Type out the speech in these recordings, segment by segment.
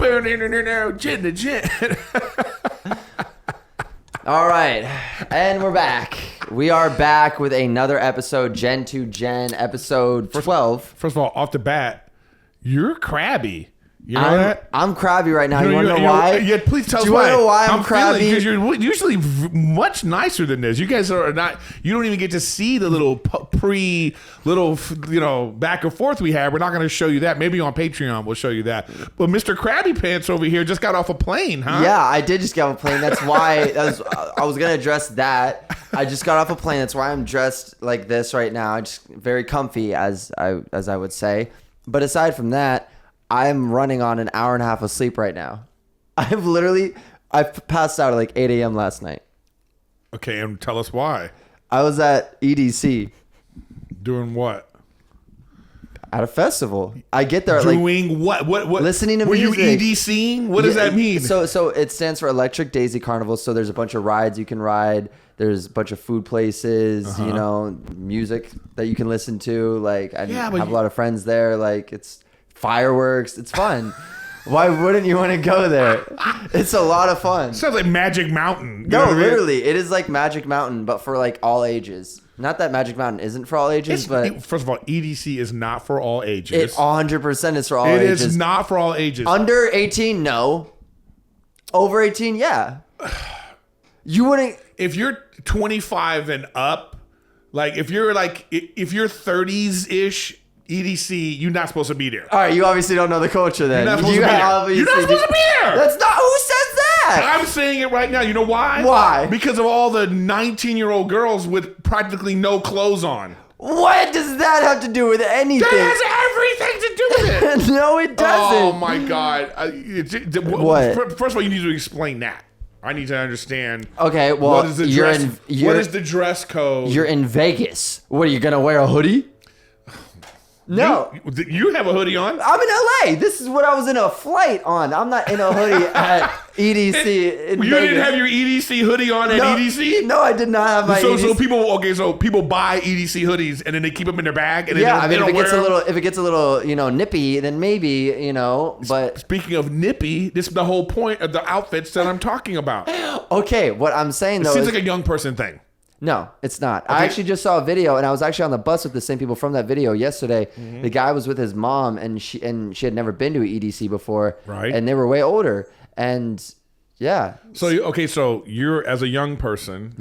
Gen2Gen. All right, and we're back. We are back with another episode, Gen2Gen, episode 12. First of all, off the bat, you're crabby. You know that? I'm crabby right now. You want to know why? Yeah, please tell us why. Do you want to know why I'm crabby? Because you're usually much nicer than this. You guys are not. You don't even get to see the little back and forth we have. We're not going to show you that. Maybe on Patreon we'll show you that. But Mr. Krabby Pants over here just got off a plane, huh? Yeah, I did just get off a plane. That's why I was going to address that. I just got off a plane. That's why I'm dressed like this right now. Just very comfy, as I would say. But aside from that, I'm running on an hour and a half of sleep right now. I've passed out at like 8 a.m. last night. Okay, and tell us why. I was at EDC. Doing what? At a festival. I get there doing what? Listening to music. Were you EDCing? What does that mean? So it stands for Electric Daisy Carnival. So there's a bunch of rides you can ride. There's a bunch of food places, music that you can listen to. Like I have a lot of friends there. Like it's fireworks. It's fun. Why wouldn't you want to go there? It's a lot of fun. Sounds like Magic Mountain. No, literally. It is like Magic Mountain, but for like all ages. Not that Magic Mountain isn't for all ages, but... First of all, EDC is not for all ages. It 100% is for all ages. It is not for all ages. Under 18, no. Over 18, yeah. You wouldn't... If you're 25 and up, like if you're 30s-ish... EDC, you're not supposed to be there. All right, you obviously don't know the culture then. You're not supposed to be there. You're not supposed to be there. That's not... Who says that? I'm saying it right now. You know why? Why? Because of all the 19-year-old girls with practically no clothes on. What does that have to do with anything? That has everything to do with it. No, it doesn't. Oh, my God. What? First of all, you need to explain that. I need to understand. Okay, well, what is the dress code? You're in Vegas. What, are you going to wear a hoodie? No. You have a hoodie on? I'm in LA. This is what I was in a flight on. I'm not in a hoodie at EDC. You didn't have your EDC hoodie on at EDC? No, I did not have my EDC. So people buy EDC hoodies and then they keep them in their bag and if it gets a little, nippy, then maybe, but speaking of nippy, this is the whole point of the outfits that I'm talking about. Okay, what I'm saying though, it seems like a young person thing. No, it's not. Okay. I actually just saw a video, and I was actually on the bus with the same people from that video yesterday. Mm-hmm. The guy was with his mom, and she had never been to an EDC before, right? And they were way older, and yeah. So you're as a young person,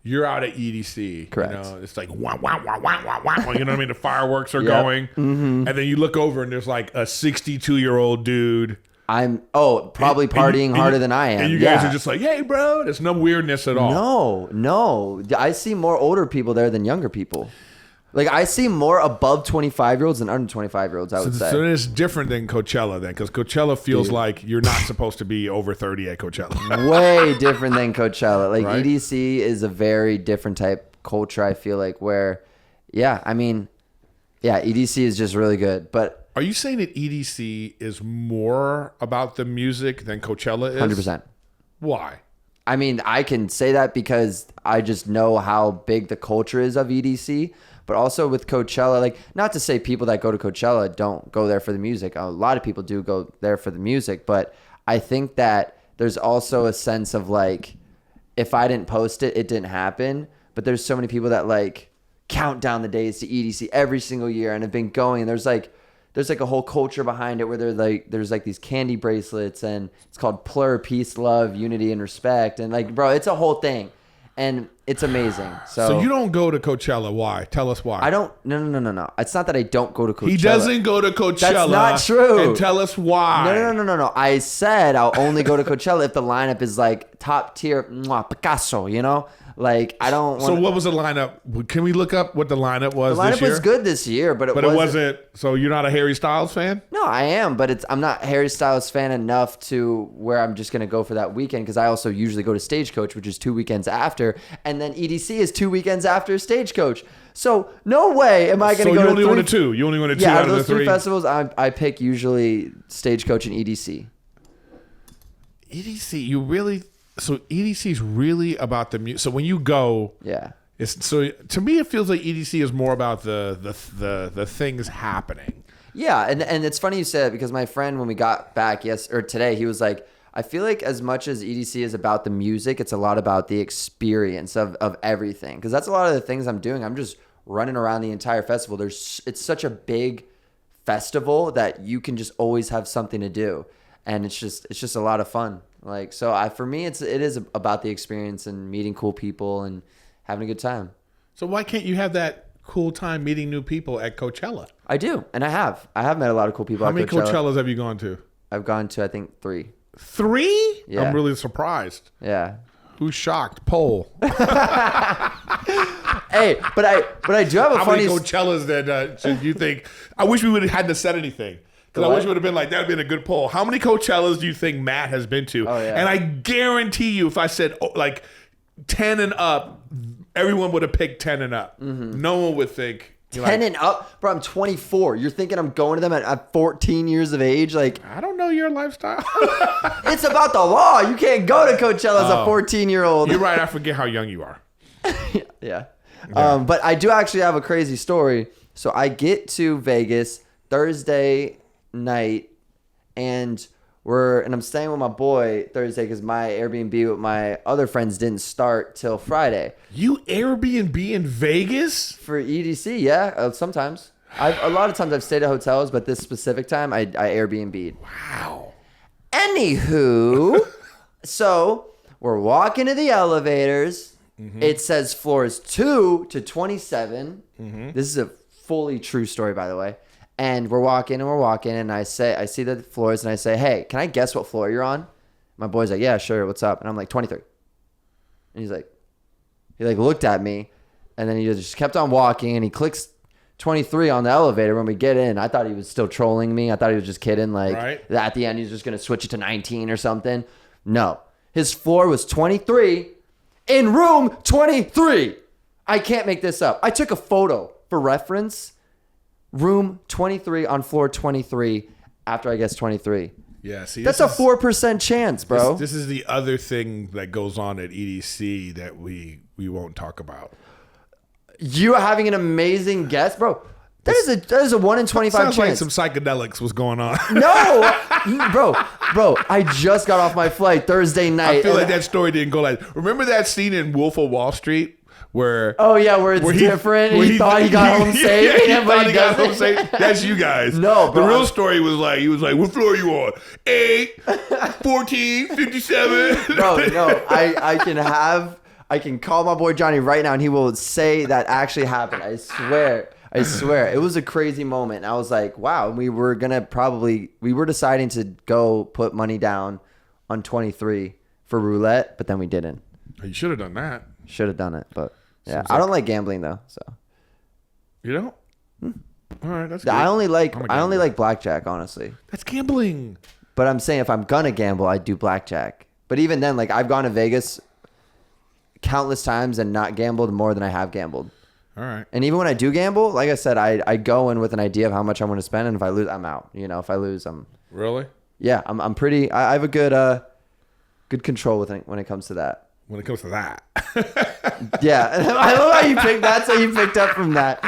you're out at EDC, correct? It's like wow, wow, wow, wow, wow, wow. You know what I mean? The fireworks are going, and then you look over, and there's like a 62-year-old dude. I'm probably partying harder than I am. And you guys are just like, hey, bro. There's no weirdness at all. No. I see more older people there than younger people. Like, I see more above 25-year-olds than under 25-year-olds, I would say. So it's different than Coachella then, because Coachella feels like you're not supposed to be over 30 at Coachella. Way different than Coachella. Like, right? EDC is a very different type culture, I feel like, where, EDC is just really good, but... Are you saying that EDC is more about the music than Coachella is? 100%. Why? I mean, I can say that because I just know how big the culture is of EDC, but also with Coachella, like, not to say people that go to Coachella don't go there for the music. A lot of people do go there for the music, but I think that there's also a sense of like, if I didn't post it, it didn't happen. But there's so many people that like count down the days to EDC every single year and have been going. And there's like a whole culture behind it where there's these candy bracelets and it's called Plur, peace, love, unity, and respect. And like, bro, it's a whole thing and it's amazing. So you don't go to Coachella. Why? Tell us why. I don't. No. It's not that I don't go to Coachella. He doesn't go to Coachella. That's not true. And tell us why. No. I said I'll only go to Coachella if the lineup is like top tier Picasso, Like, I don't want. So what was the lineup? Can we look up what the lineup was this year? The lineup was good this year, but it wasn't. So you're not a Harry Styles fan? No, I am, but I'm not a Harry Styles fan enough to where I'm just going to go for that weekend because I also usually go to Stagecoach, which is 2 weekends after, and then EDC is 2 weekends after Stagecoach. So no way am I going to go to 3. So you only went to 2. You only went to 2 out of the 3. Yeah, those 3 festivals, I pick usually Stagecoach and EDC. EDC, you really... So EDC is really about the music. So when you go, to me it feels like EDC is more about the things happening. Yeah, and it's funny you say that because my friend, when we got back today, he was like, I feel like as much as EDC is about the music, it's a lot about the experience of everything. Because that's a lot of the things I'm doing. I'm just running around the entire festival. It's such a big festival that you can just always have something to do, and it's just a lot of fun. Like, so for me, it is about the experience and meeting cool people and having a good time. So why can't you have that cool time meeting new people at Coachella? I do, and I have met a lot of cool people. How many Coachellas have you gone to? I've gone to, I think, 3. 3? Yeah. I'm really surprised. Yeah. Who's shocked? Poll. Hey, but I do have a How funny... many Coachellas that should you think? I wish we would have had to said anything. Because I wish it would have been like, that would have been a good poll. How many Coachellas do you think Matt has been to? Oh, yeah. And I guarantee you, if I said like 10 and up, everyone would have picked 10 and up. Mm-hmm. No one would think... 10 and up? Bro, I'm 24. You're thinking I'm going to them at 14 years of age? Like, I don't know your lifestyle. it's about the law. You can't go to Coachella as a 14-year-old. You're right. I forget how young you are. Yeah. But I do actually have a crazy story. So I get to Vegas Thursday night, and I'm staying with my boy Thursday because my Airbnb with my other friends didn't start till Friday. You Airbnb in Vegas? For EDC, yeah. Sometimes. A lot of times I've stayed at hotels, but this specific time I Airbnb'd. Wow. Anywho, so we're walking to the elevators. Mm-hmm. It says floors 2 to 27. Mm-hmm. This is a fully true story, by the way. And we're walking, and I see the floors, and I say, hey, can I guess what floor you're on? My boy's like, yeah, sure, what's up? And I'm like, 23. And he looked at me, and then he just kept on walking, and he clicks 23 on the elevator when we get in. I thought he was still trolling me. I thought he was just kidding, like, right. At the end, he's just going to switch it to 19 or something. No. His floor was 23 in room 23. I can't make this up. I took a photo for reference. Room 23 on floor 23 after I guess 23. Yeah, see, that's a 4% chance, bro. This is the other thing that goes on at EDC that we won't talk about. You are having an amazing guess, bro. That is a 1 in 25 sounds chance. Like some psychedelics was going on. No, bro. I just got off my flight Thursday night. I feel like that story didn't go like. Remember that scene in Wolf of Wall Street? Where it's different. He thought he got home safe. Yeah, he thought he got home safe. That's you guys. No, bro. The real story was like, he was like, what floor are you on? 8, 14, 57. Bro, no. I can call my boy Johnny right now, and he will say that actually happened. I swear. It was a crazy moment. I was like, wow. We were deciding to go put money down on 23 for roulette, but then we didn't. You should have done that. Should have done it, but yeah, I don't like gambling though. So you don't? All right, that's good. I only like blackjack, honestly. That's gambling. But I'm saying if I'm gonna gamble, I do blackjack. But even then, like I've gone to Vegas countless times and not gambled more than I have gambled. All right. And even when I do gamble, like I said, I go in with an idea of how much I want to spend, and if I lose, I'm out. You know, if I lose, I'm really. Yeah, I'm pretty. I have a good control with it when it comes to that. When it comes to that. Yeah. I love how you picked that, so you picked up from that.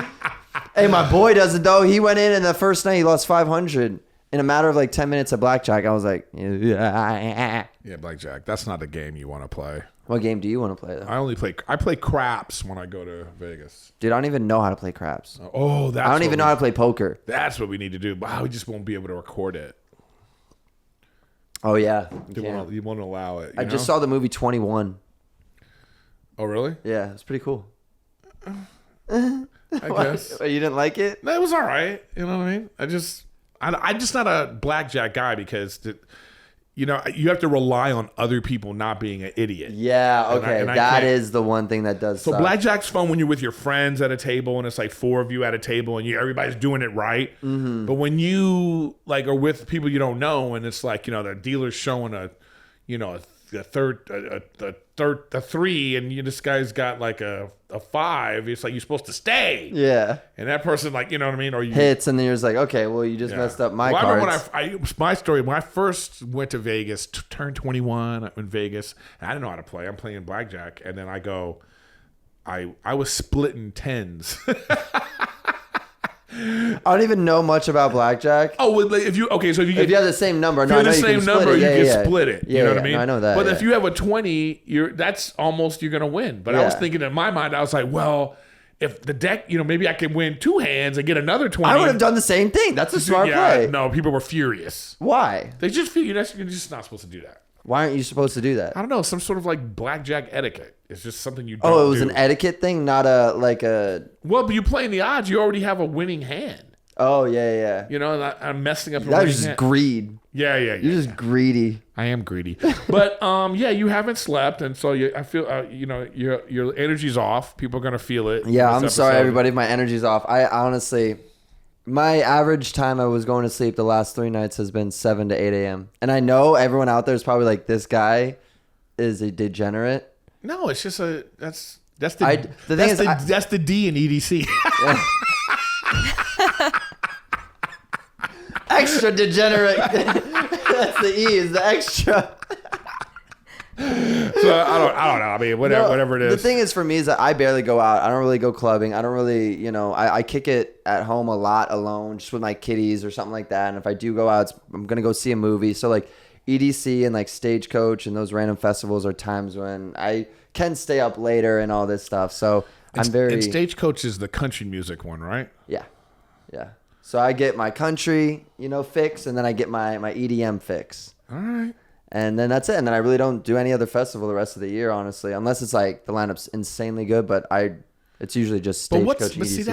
Hey, my boy does it, though. He went in, and the first night he lost 500 in a matter of like 10 minutes of blackjack. I was like, yeah, blackjack. That's not a game you want to play. What game do you want to play, though? I play craps when I go to Vegas. Dude, I don't even know how to play craps. Oh, that's I don't even know how to play poker. That's what we need to do. Wow, we just won't be able to record it. Oh, yeah. You won't allow it. I just saw the movie 21. Oh, really? Yeah, it's pretty cool. I guess. You didn't like it? No, it was all right. You know what I mean? I'm just not a blackjack guy because, you have to rely on other people not being an idiot. Yeah, okay. That is the one thing that does suck. Blackjack's fun when you're with your friends at a table and it's like 4 of you at a table and everybody's doing it right. Mm-hmm. But when you are with people you don't know and it's like, the dealer's showing a 3 and this guy's got like a 5, it's like you're supposed to stay. Yeah. And that person, like, you know what I mean? Or you hits and then you're just like, okay, well, you just messed up my cards. I remember my story, when I first went to Vegas, turned 21 in Vegas, and I didn't know how to play. I'm playing blackjack. And then I was splitting tens. I don't even know much about blackjack. Oh, well, if you If you have the same number, if you have the same number, you can split it. Yeah, You know what I mean? No, I know that. But yeah. if you have a 20, that's almost you're gonna win. But I was thinking in my mind, I was like, well, if the deck, maybe I can win 2 hands and get another 20. I would have done the same thing. That's a smart play. No, people were furious. Why? They just feel you're just not supposed to do that. Why aren't you supposed to do that? I don't know, some sort of like blackjack etiquette. It's just something you don't Oh, it was do. an etiquette thing, not a. Well, but you playing the odds, you already have a winning hand. Oh yeah. And I'm messing up. That was just greed. Yeah. You're just greedy. I am greedy, but you haven't slept, and so I feel your energy's off. People are gonna feel it. Yeah, I'm sorry, everybody. If my energy's off. I honestly, my average time I was going to sleep the last 3 nights has been 7 to 8 a.m. And I know everyone out there is probably like, this guy is a degenerate. No, it's just that's the D in EDC. Extra degenerate. That's the E, is the extra. So I don't know. I mean, whatever it is. The thing is for me is that I barely go out. I don't really go clubbing. I don't really, I kick it at home a lot alone, just with my kitties or something like that. And if I do go out, I'm going to go see a movie. So like EDC and like Stagecoach and those random festivals are times when I can stay up later and all this stuff. So I'm very... And Stagecoach is the country music one, right? Yeah. So I get my country, fix, and then I get my EDM fix. All right. And then that's it. And then I really don't do any other festival the rest of the year, honestly, unless it's like the lineup's insanely good. But it's usually just Stagecoach EDC. But see,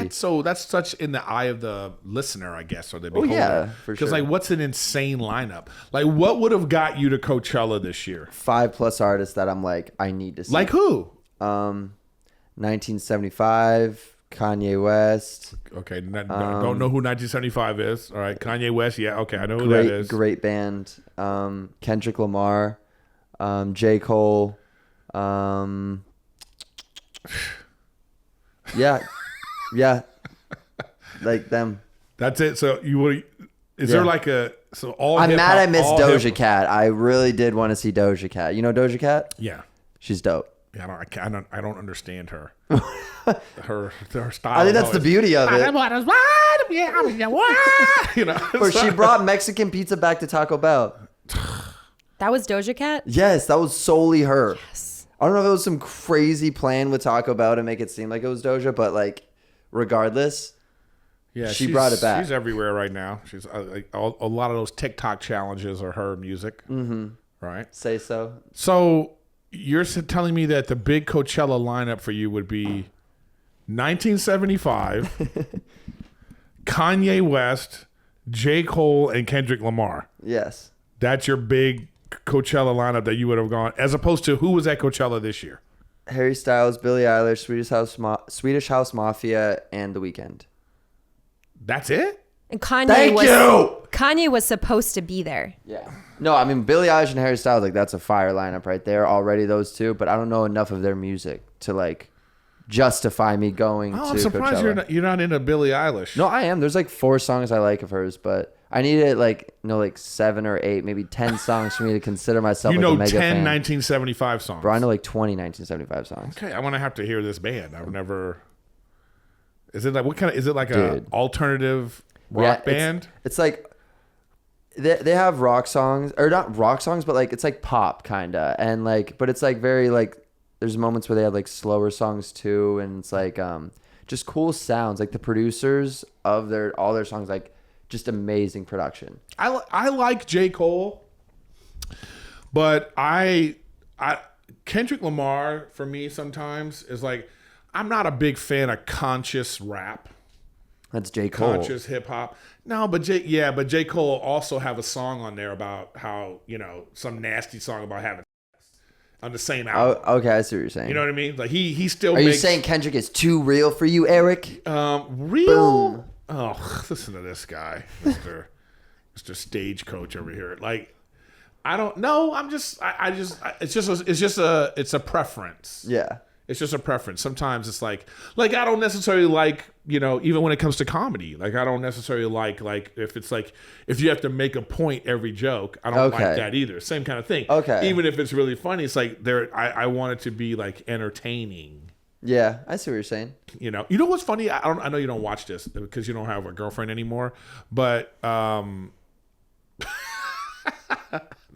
that's such in the eye of the listener, I guess, or the beholder. Oh yeah, for sure. Because like, what's an insane lineup? Like, what would have got you to Coachella this year? 5+ artists that I'm like, I need to see. Like who? 1975. Kanye West. Okay, don't know who 1975 is. All right, Kanye West. Yeah, okay, I know who that is. Great band. Kendrick Lamar, J. Cole. Yeah, like them. That's it. So there like a all? I'm mad I missed Doja Cat. I really did want to see Doja Cat. You know Doja Cat? Yeah, she's dope. Yeah, I don't understand her. her style. I think that's the beauty of it. Or she brought Mexican pizza back to Taco Bell. That was Doja Cat? Yes, that was solely her. Yes. I don't know if it was some crazy plan with Taco Bell to make it seem like it was Doja, but like, regardless, yeah, she brought it back. She's everywhere right now. She's a lot of those TikTok challenges are her music. Mm-hmm. Right? Say so. So you're telling me that the big Coachella lineup for you would be 1975, Kanye West, J. Cole, and Kendrick Lamar. Yes. That's your big Coachella lineup that you would have gone, as opposed to who was at Coachella this year? Harry Styles, Billie Eilish, Swedish House Mafia, and The Weeknd. That's it? And Kanye was supposed to be there. Yeah. No, I mean, Billie Eilish and Harry Styles, like, that's a fire lineup right there already, those two. But I don't know enough of their music to, like, justify me going to I'm surprised Coachella. you're not into Billie Eilish. No, I am. There's, like, 4 songs I like of hers, but I needed, like, 7 or 8, maybe 10 songs for me to consider myself like a mega 10 fan. 1975 songs. Bro, I know, like, 20 1975 songs. Okay, I want to have to hear this band. I've never... Is it like, what kind of... Is it like Dude. a alternative rock band? It's like... They have rock songs, or not rock songs, but like it's like pop kind of, and like, but it's like very like, there's moments where they have like slower songs too, and it's like just cool sounds. Like the producers of all their songs, like just amazing production. I like J. Cole, but I Kendrick Lamar for me sometimes is like, I'm not a big fan of conscious rap. That's J. Cole. Conscious hip hop. No, but J. Cole also have a song on there about how, some nasty song about having on the same album. Oh, okay, I see what you're saying. You know what I mean? Like he still Are you saying Kendrick is too real for you, Erik? Real? Boom. Oh, listen to this guy, Mr. Stagecoach over here. Like, I don't know. It's a preference. Yeah. It's just a preference. Sometimes it's like I don't necessarily like, even when it comes to comedy, like I don't necessarily like if you have to make a point every joke, I don't like that either. Same kind of thing. Okay. Even if it's really funny, it's like I want it to be like entertaining. Yeah, I see what you're saying. You know what's funny? I know you don't watch this because you don't have a girlfriend anymore, but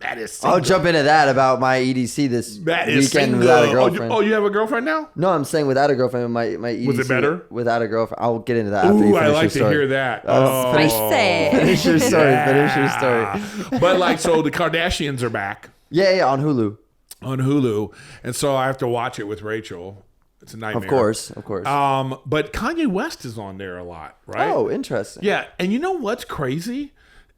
Matt is single. I'll jump into that about my EDC this Matt is weekend single. without a girlfriend. Oh, you have a girlfriend now? No, I'm saying without a girlfriend. My EDC Was it better? Without a girlfriend. I'll get into that after you Ooh, finish I like your to story. hear that. Finish your story. Finish your story. But like, so the Kardashians are back Yeah, on Hulu. on Hulu, and so I have to watch it with Rachel. It's a nightmare. Of course. But Kanye West is on there a lot, right? Oh, interesting. Yeah, and you know what's crazy?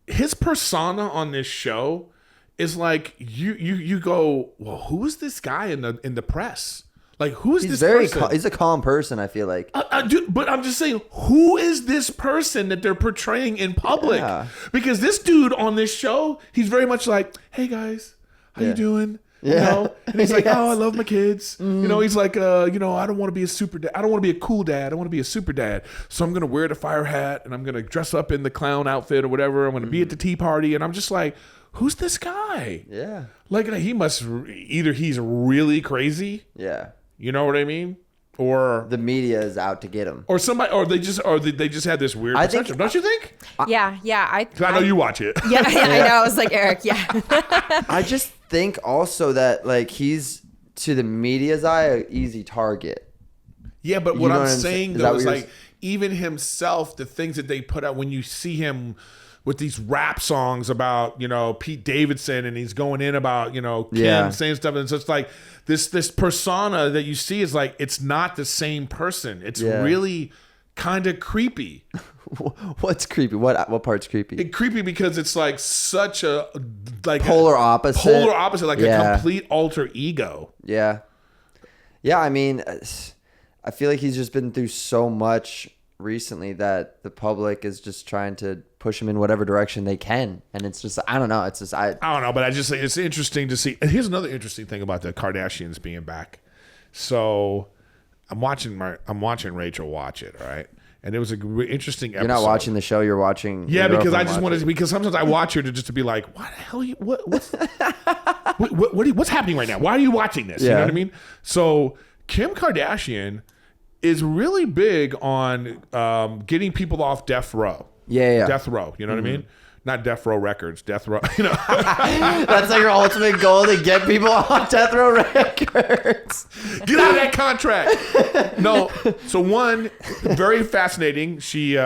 His persona on this show is like you go, well, who is this guy in the press? Like, who is He's this very person? he's a calm person, I feel like. But I'm just saying, who is this person that they're portraying in public? Yeah. Because this dude on this show, he's very much like, hey guys, how you doing? Yeah. You know? And he's like, Yes. oh, I love my kids. You know, he's like, I don't want to be a super dad. I don't want to be a cool dad. I want to be a super dad. So I'm going to wear the fire hat and I'm going to dress up in the clown outfit or whatever. I'm going to be at the tea party. And I'm just like, who's this guy? Yeah. Like, he must, either he's really crazy. Yeah. You know what I mean? Or The media is out to get him. or somebody, or they just had this weird I think- perception. Don't you think? Yeah. 'Cause I know you watch it. Yeah, I know. I was like, Eric, yeah. I just think also that like he's to the media's eye an easy target. Yeah, but You what know I'm what I'm saying saying? Is though that is what you're like even himself, the things that they put out when you see him with these rap songs about, Pete Davidson, and he's going in about, Kim Yeah. saying stuff, and it's just like this persona that you see is like, it's not the same person. It's Yeah. really kind of creepy. What's creepy? What part's creepy? Creepy because it's like such a like Polar opposite. polar opposite, like a Yeah. complete alter ego. Yeah. Yeah, I mean, I feel like he's just been through so much recently that the public is just trying to push him in whatever direction they can. And it's just, I don't know. It's just, I don't know, but I just think it's interesting to see. And here's another interesting thing about the Kardashians being back. So I'm watching Rachel watch it, right? And it was a interesting episode. You're not watching the show, you're watching. Yeah, your because I girlfriend just watch wanted it. because sometimes I watch her to be like, what the hell? What's happening right now? Why are you watching this? You know Yeah. what I mean? So Kim Kardashian is really big on getting people off death row. Yeah. Death row. You know what I mean? Not Death Row Records. Death Row. That's like your ultimate goal to get people on Death Row Records. Get out of that contract. No. So one, very fascinating. She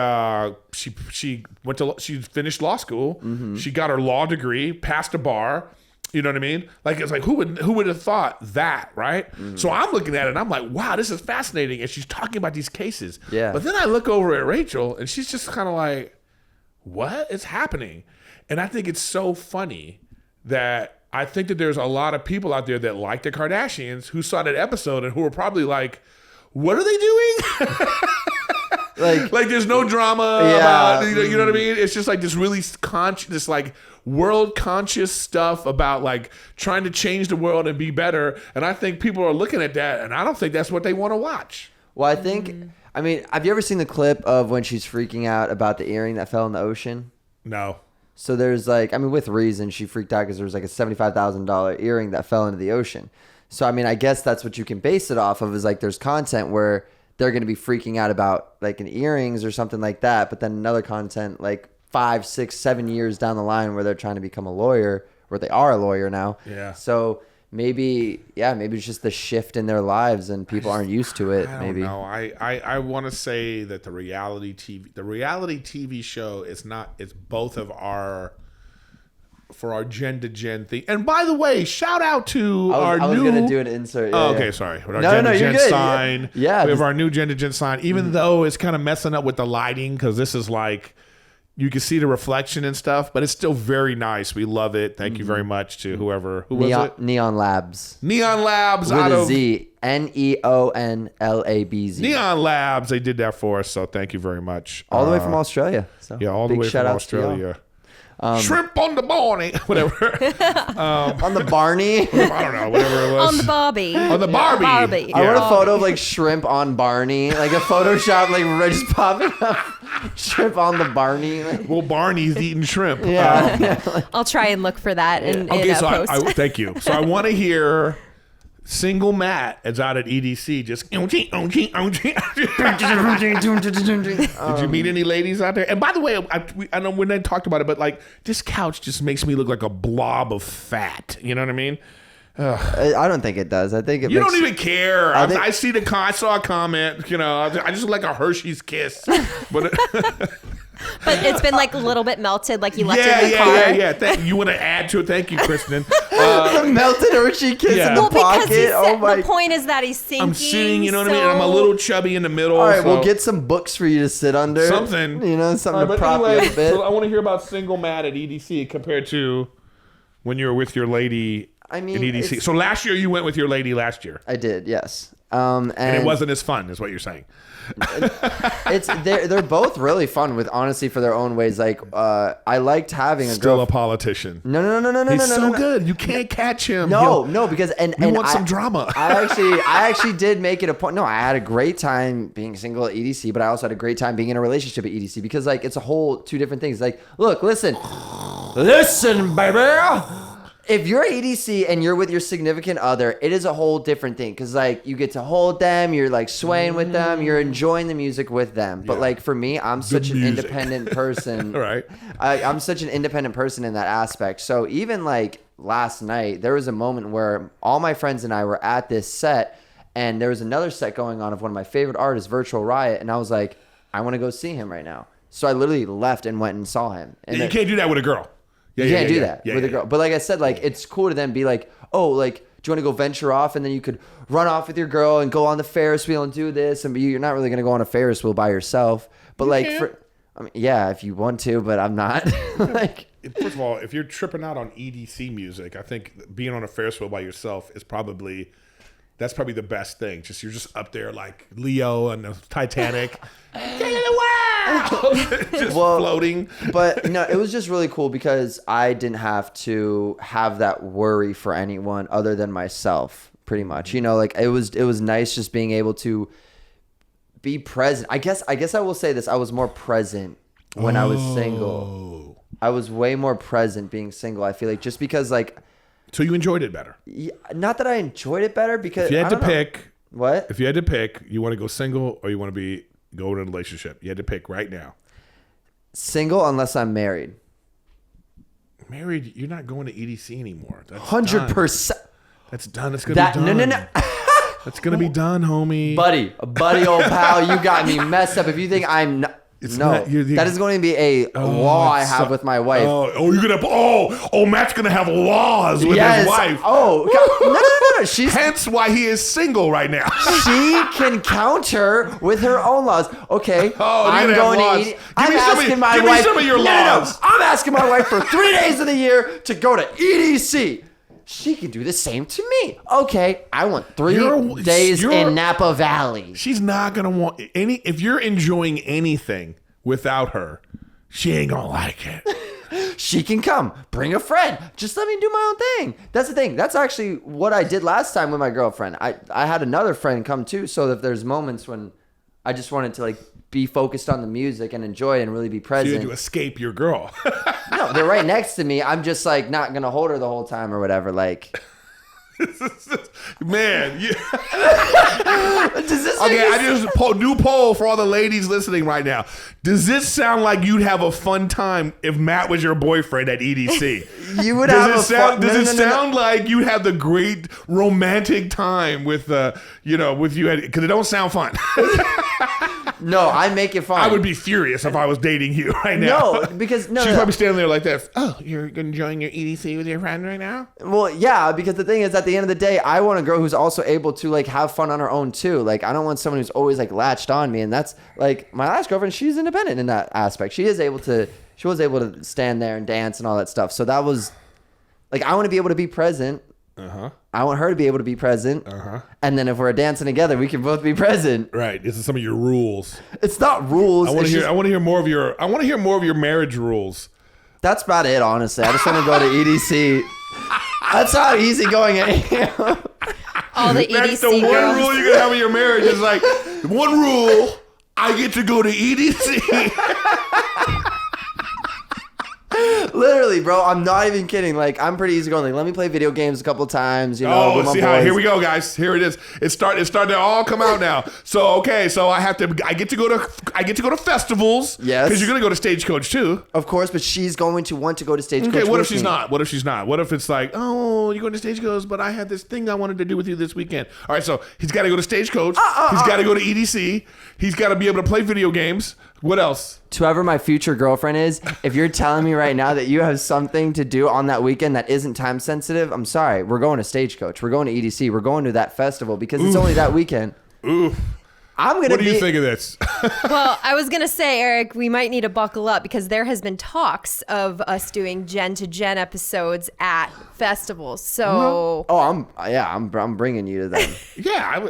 finished law school. She got her law degree, passed a bar. You know what I mean? Like, it's like, who would have thought that, right? So I'm looking at it and I'm like, wow, this is fascinating. And she's talking about these cases. Yeah. But then I look over at Rachel and she's just kind of like, what is happening? And I think it's so funny that I think that there's a lot of people out there that like the Kardashians who saw that episode and who were probably like, what are they doing? Like there's no drama about, you know what I mean? It's just like this really conscious, this like world conscious stuff about like trying to change the world and be better. And I think people are looking at that and I don't think that's what they want to watch. Well, I think, I mean, have you ever seen the clip of when she's freaking out about the earring that fell in the ocean? No. So there's like, I mean, with reason, she freaked out because there was like a $75,000 earring that fell into the ocean. So, I mean, I guess that's what you can base it off of is like there's content where they're going to be freaking out about like an earrings or something like that. But then another content like 5, 6, 7 years down the line where they're trying to become a lawyer, or they are a lawyer now. Yeah. So maybe it's just the shift in their lives and people aren't used to it. I Maybe. don't know. I want to say that the reality TV show is not, it's both of our, for our Gen to Gen thing. And by the way, shout out to I was new. going to do an insert. Oh, Yeah, okay, yeah. sorry. With our No, Gen no, to you're Gen good. sign. Yeah. We have our new Gen to Gen sign, even though it's kind of messing up with the lighting because this is like, you can see the reflection and stuff, but it's still very nice. We love it. Thank you very much to who was it? NeonLabz. NeonLabz With out a of Z. NeonLabz. NeonLabz. They did that for us, so thank you very much. All the way from Australia. So Yeah, all the big way from shout-outs to y'all. Australia. Shrimp on the Barney, whatever. On the Barney. I don't know, whatever it was. On the Barbie. On the Barbie. Barbie. I want a Yeah. photo of like shrimp on Barney, like a Photoshop, like just popping up, shrimp on the Barney. Well, Barney's eating shrimp. Yeah, I'll try and look for that in Okay, a so post. thank you. So I want to hear Single Matt is out at EDC just. Did you meet any ladies out there? And by the way, I know when they talked about it, but like this couch just makes me look like a blob of fat. You know what I mean? I don't think it does. I think it. You don't even care. I see I saw a comment. You know, I just look like a Hershey's Kiss. But But it's been like a little bit melted, like you left it in the car. Yeah. You want to add to it? Thank you, Kristen. The melted Hershey Kiss in the pocket. The point is that he's sinking. I'm sitting, you know what I mean? And I'm a little chubby in the middle. All right, we'll get some books for you to sit under. Something. You know, something to prop you a bit. So I want to hear about Single Matt at EDC compared to when you were with your lady in EDC. So last year you went with your lady last year. I did, yes. And it wasn't as fun, is what you're saying. They're both really fun with honestly for their own ways. Like I liked having Still a politician. No. He's so good. You can't catch him. No, because we want some drama. I actually did make it a point. No, I had a great time being single at EDC, but I also had a great time being in a relationship at EDC because like it's a whole two different things. Like, look, listen, baby. If you're at EDC and you're with your significant other, it is a whole different thing because like you get to hold them, you're like swaying with them, you're enjoying the music with them. But like for me, I'm such an independent person. Right. I'm such an independent person in that aspect. So even like last night, there was a moment where all my friends and I were at this set and there was another set going on of one of my favorite artists, Virtual Riot. And I was like, I want to go see him right now. So I literally left and went and saw him. And you can't do that with a girl. You can't do that with a girl. But like I said, like it's cool to then be like, oh, like, do you want to go venture off? And then you could run off with your girl and go on the Ferris wheel and do this. And you're not really going to go on a Ferris wheel by yourself. But yeah, if you want to, but I'm not. Like, first of all, if you're tripping out on EDC music, I think being on a Ferris wheel by yourself is probably the best thing. You're just up there like Leo and the Titanic. Floating. But no, it was just really cool because I didn't have to have that worry for anyone other than myself, pretty much. You know, like it was nice just being able to be present. I guess I will say this. I was more present when I was single. I was way more present being single. I feel like just because like. So you enjoyed it better? Yeah, not that I enjoyed it better because if you had to pick. What? If you had to pick, you want to go single or you want to go in a relationship? You had to pick right now. Single unless I'm married. Married, you're not going to EDC anymore. 100%. That's done. It's going to be done. No. That's going to be done, homie. Buddy, old pal, you got me messed up. If you think I'm not... that is going to be a law I have with my wife. You're gonna. Matt's gonna have laws with his wife. Oh, no. She's hence why he is single right now. She can counter with her own laws. Okay, I'm going to eat. I'm asking my wife. Give me some of your laws. No. I'm asking my wife for 3 days of the year to go to EDC. She can do the same to me. Okay, I want 3 days in Napa Valley. She's not going to want any. If you're enjoying anything without her, she ain't going to like it. She can come. Bring a friend. Just let me do my own thing. That's the thing. That's actually what I did last time with my girlfriend. I had another friend come too, so if there's moments when I just wanted to like be focused on the music and enjoy it and really be present. So you had to escape your girl. No, they're right next to me. I'm just like not gonna hold her the whole time or whatever. Like, man, new poll for all the ladies listening right now. Does this sound like you'd have a fun time if Matt was your boyfriend at EDC? You would have a fun. Does it sound like you'd have the great romantic time with with you? Because it don't sound fun. No, I make it fun. I would be furious if I was dating you right now. No, because she's probably standing there like that. Oh, you're enjoying your EDC with your friend right now? Well, yeah, because the thing is, at the end of the day, I want a girl who's also able to like have fun on her own too. Like, I don't want someone who's always like latched on me, and that's like my last girlfriend. She's independent in that aspect. She was able to stand there and dance and all that stuff. So that was like, I want to be able to be present. I want her to be able to be present. And then if we're dancing together, we can both be present. Right. This is some of your rules. It's not rules. I want to hear more of your marriage rules. That's about it, honestly. I just want to go to EDC. That's how easygoing I am. All the EDC That's the one girls. rule you're gonna have in your marriage is like, one rule, I get to go to EDC. Literally, bro. I'm not even kidding. Like, I'm pretty easy going. Like, let me play video games a couple times. You know, with my see boys. how here we go, guys. Here it is. It's starting to all come out now. So so I get to go to festivals. Yes. Because you're gonna go to Stagecoach too. Of course, but she's going to want to go to Stagecoach. Okay, what if with she's me. not? What if she's not? What if it's like, oh, you're going to Stagecoach, but I had this thing I wanted to do with you this weekend. All right, so he's got to go to Stagecoach. He's got to go to EDC. He's got to be able to play video games. What else? To whoever my future girlfriend is, if you're telling me right now that you have something to do on that weekend that isn't time sensitive, I'm sorry. We're going to Stagecoach. We're going to EDC. We're going to that festival because it's only that weekend. Oof. What do you think of this? Well, I was going to say, Erik, we might need to buckle up because there has been talks of us doing Gen2Gen episodes at festivals. So, Oh, I'm bringing you to them. Yeah,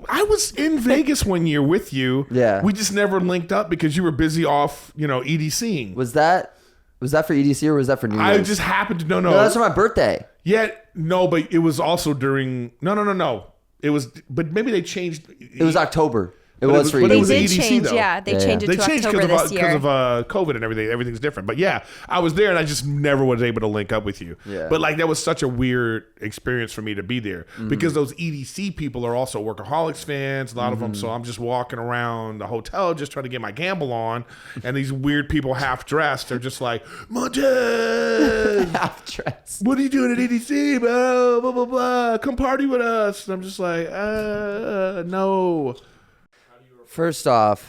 I was in Vegas one year with you. Yeah. We just never linked up because you were busy off, EDCing. Was that for EDC or was that for New Year's? I just happened to no. No, that's for my birthday. Yeah, no, but it was also during no. It was, but maybe they changed. It was October. It But was for but they was EDC. did EDC change, though. yeah. They changed it They to changed October this year. because of COVID and everything. Everything's different. But yeah, I was there and I just never was able to link up with you. Yeah. But like that was such a weird experience for me to be there because those EDC people are also Workaholics fans, a lot of them. So I'm just walking around the hotel just trying to get my gamble on, and these weird people half dressed are just like, Montez, Half dressed. what are you doing at EDC, bro? Blah blah blah. Come party with us. And I'm just like, no. First off,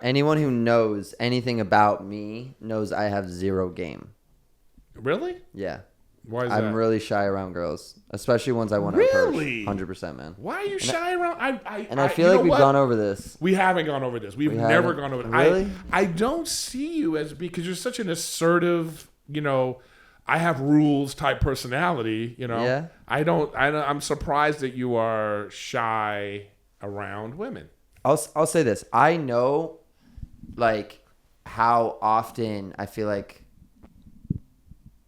anyone who knows anything about me knows I have zero game. Really? Yeah. Why is I'm that? really shy around girls, especially ones I want to Really? approach. 100%, man. Why are you shy around? I feel like we've gone over this. We haven't gone over this. We've We never haven't? gone over this. Really? I don't see you as because you're such an assertive, I have rules type personality, Yeah. I'm surprised that you are shy around women. I'll say this. I know, like, how often I feel like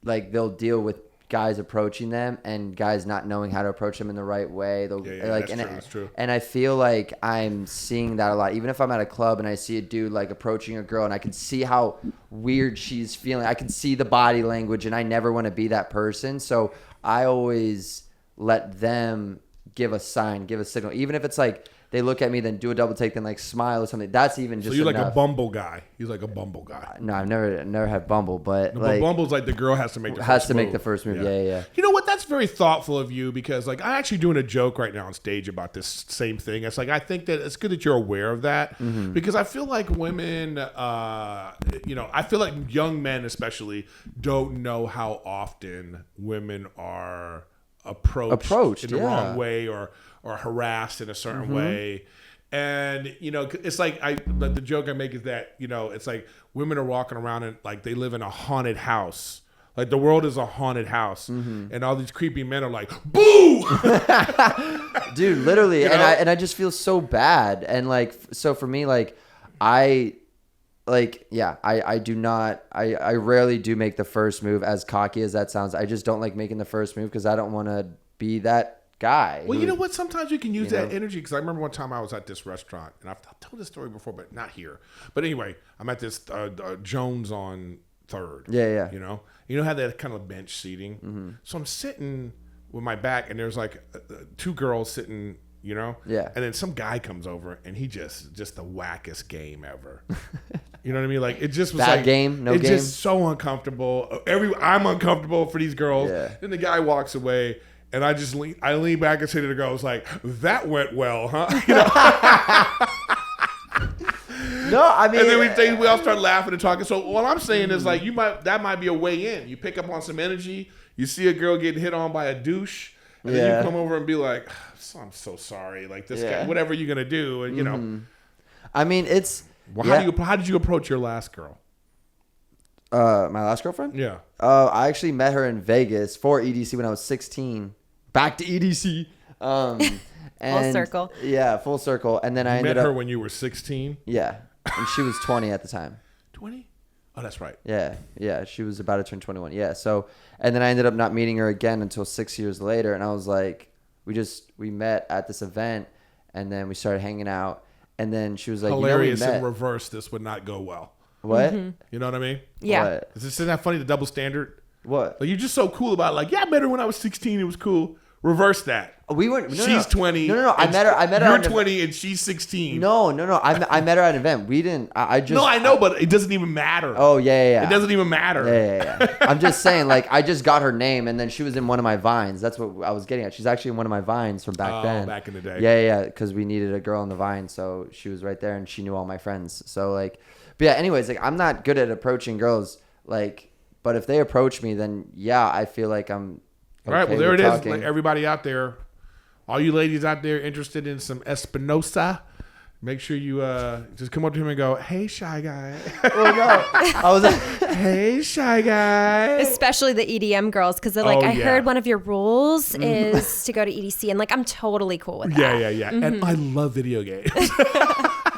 they'll deal with guys approaching them and guys not knowing how to approach them in the right way. They'll That's true. And I feel like I'm seeing that a lot. Even if I'm at a club and I see a dude like approaching a girl and I can see how weird she's feeling. I can see the body language and I never want to be that person. So I always let them give a sign, give a signal. Even if it's like they look at me, then do a double take, then like smile or something. That's even just So you're enough. like a Bumble guy. He's like a Bumble guy. No, I've never had Bumble, but No, like but Bumble's like the girl has to make the first move. Yeah. You know what? That's very thoughtful of you because like I'm actually doing a joke right now on stage about this same thing. It's like I think that it's good that you're aware of that because I feel like women, I feel like young men especially don't know how often women are approached in the wrong way or harassed in a certain way. And, it's like the joke I make is that, it's like women are walking around and like they live in a haunted house. Like the world is a haunted house and all these creepy men are like, boo! Dude, literally. And I just feel so bad. And like, so for me, like I rarely do make the first move, as cocky as that sounds. I just don't like making the first move because I don't want to be that guy. Well, you know what? Sometimes you can use that energy because I remember one time I was at this restaurant and I've told this story before, but not here. But anyway, I'm at this Jones on 3rd. Yeah. You know how they have kind of bench seating? So I'm sitting with my back and there's like two girls sitting, Yeah. And then some guy comes over and he just the wackest game ever. You know what I mean? Like it just was bad like game, it's just so uncomfortable. I'm uncomfortable for these girls. Yeah. Then the guy walks away. And I lean back and say to the girl, I was like, that went well, huh? No, I mean, and then we all start laughing and talking. So what I'm saying is like that might be a way in. You pick up on some energy. You see a girl getting hit on by a douche, and then you come over and be like, I'm so sorry. Like this guy, whatever you're gonna do, and I mean, it's. Well, how did you approach your last girl? My last girlfriend? Yeah. I actually met her in Vegas for EDC when I was 16. Back to EDC. Full circle. Yeah, full circle. And then I ended met her up. when you were 16. Yeah, and she was 20 at the time. 20? Oh, that's right. Yeah. She was about to turn 21. Yeah. So, and then I ended up not meeting her again until 6 years later. And I was like, we met at this event, and then we started hanging out. And then she was like, hilarious we met. in reverse. This would not go well. What? You know what I mean? Yeah. What? Isn't that funny, the double standard? What? Like, you're just so cool about it. Like, yeah, I met her when I was 16. It was cool. Reverse that. We weren't. No, She's 20. No. I met her. You're 20 and she's 16. No. I met her at an event. We didn't. I just. No, I know, but it doesn't even matter. Oh yeah. It doesn't even matter. Yeah. I'm just saying, like, I just got her name, and then she was in one of my vines. That's what I was getting at. She's actually in one of my vines from back then. Back in the day. Yeah. Because we needed a girl in the vine, so she was right there, and she knew all my friends. So like, but yeah. Anyways, like, I'm not good at approaching girls. Like, but if they approach me, then yeah, I feel like I'm. All right. Well, there it is. talking. Like, everybody out there, all you ladies out there interested in some Espinosa, make sure you just come up to him and go, "Hey, shy guy." Well, no, I was like, "Hey, shy guy." Especially the EDM girls, because they're like, Oh, I yeah. heard one of your rules is to go to EDC, and like, I'm totally cool with that. Yeah. And I love video games.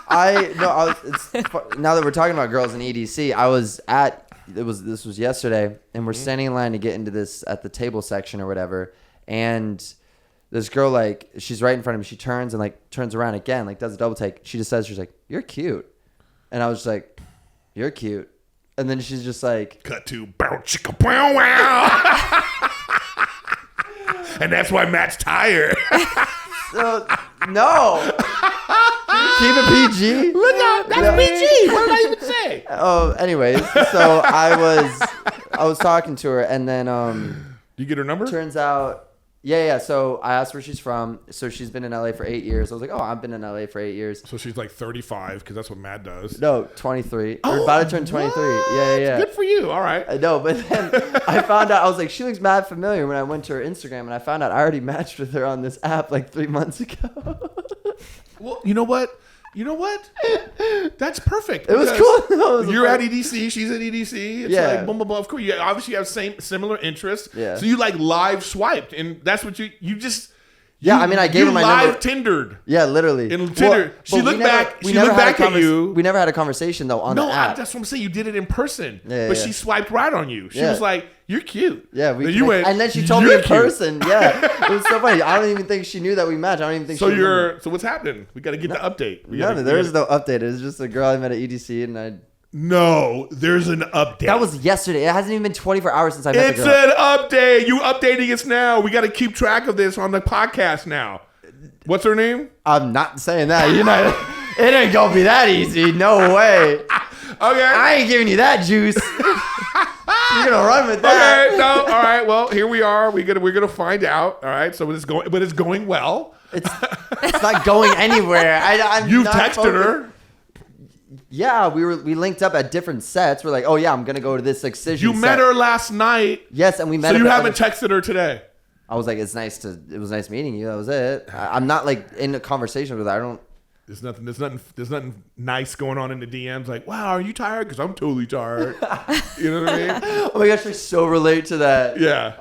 Now that we're talking about girls in EDC, this was yesterday, and we're standing in line to get into this at the table section or whatever, and this girl, like, she's right in front of me. She turns and like turns around again, like does a double take. She just says, she's like, "You're cute," and I was just like, "You're cute," and then she's just like, Cut to bow chicka wow wow. And that's why Matt's tired. "No, keep it PG." Look out, that's PG. What did I even say? Oh, anyways, so I was talking to her, and then You get her number? turns out, yeah. So I asked where she's from. So she's been in LA for 8 years. I was like, "Oh, I've been in LA for 8 years." So she's like 35 because that's what Matt does. No, 23. We're about to turn 23. Yeah. Good for you. All right. I know, but then I found out, I was like, she looks mad familiar when I went to her Instagram, and I found out I already matched with her on this app like 3 months ago. Well, you know what? That's perfect. It was because cool. It was You're like- at EDC. She's at EDC. It's Yeah. like boom, boom, boom. Of course, you obviously have similar interests. Yeah. So you like live swiped, and that's what you just. Yeah, I mean, I gave her my live number. Tindered. Yeah, literally. In Tinder. She but looked we never- back- we she never looked had a back at you. We never had a conversation though on No, the app. that's what I'm saying. You did it in person. Yeah, but yeah. she swiped right on you. She Yeah. was like, "You're cute." Yeah, Then you went, and then she told me "You're in cute." person. Yeah, it was so funny. I don't even think she knew that we matched. I don't even think. So she remembered. so what's happening? We got to get the update. There is no update. It was just a girl I met at EDC, and No, there's an update. that was yesterday. It hasn't even been 24 hours since I met It's the girl. an update. You updating us now. We got to keep track of this on the podcast now. What's her name? I'm not saying that. You know, it ain't gonna be that easy. No way. Okay. I ain't giving you that juice. You're gonna run with that. Okay. No. All right. Well, here we are. We're gonna find out. All right. So it's going well. It's not going anywhere. I'm You've not texted focused. her. Yeah, we linked up at different sets. We're like, oh yeah, I'm gonna go to this Excision. You met her last night. Yes, and we met. So up you at haven't texted her today. I was like, it was nice meeting you. That was it. I'm not like in a conversation with her. I don't. There's nothing nice going on in the DMs. Like, wow, are you tired? Because I'm totally tired. You know what I mean? Oh my gosh, I so relate to that. Yeah.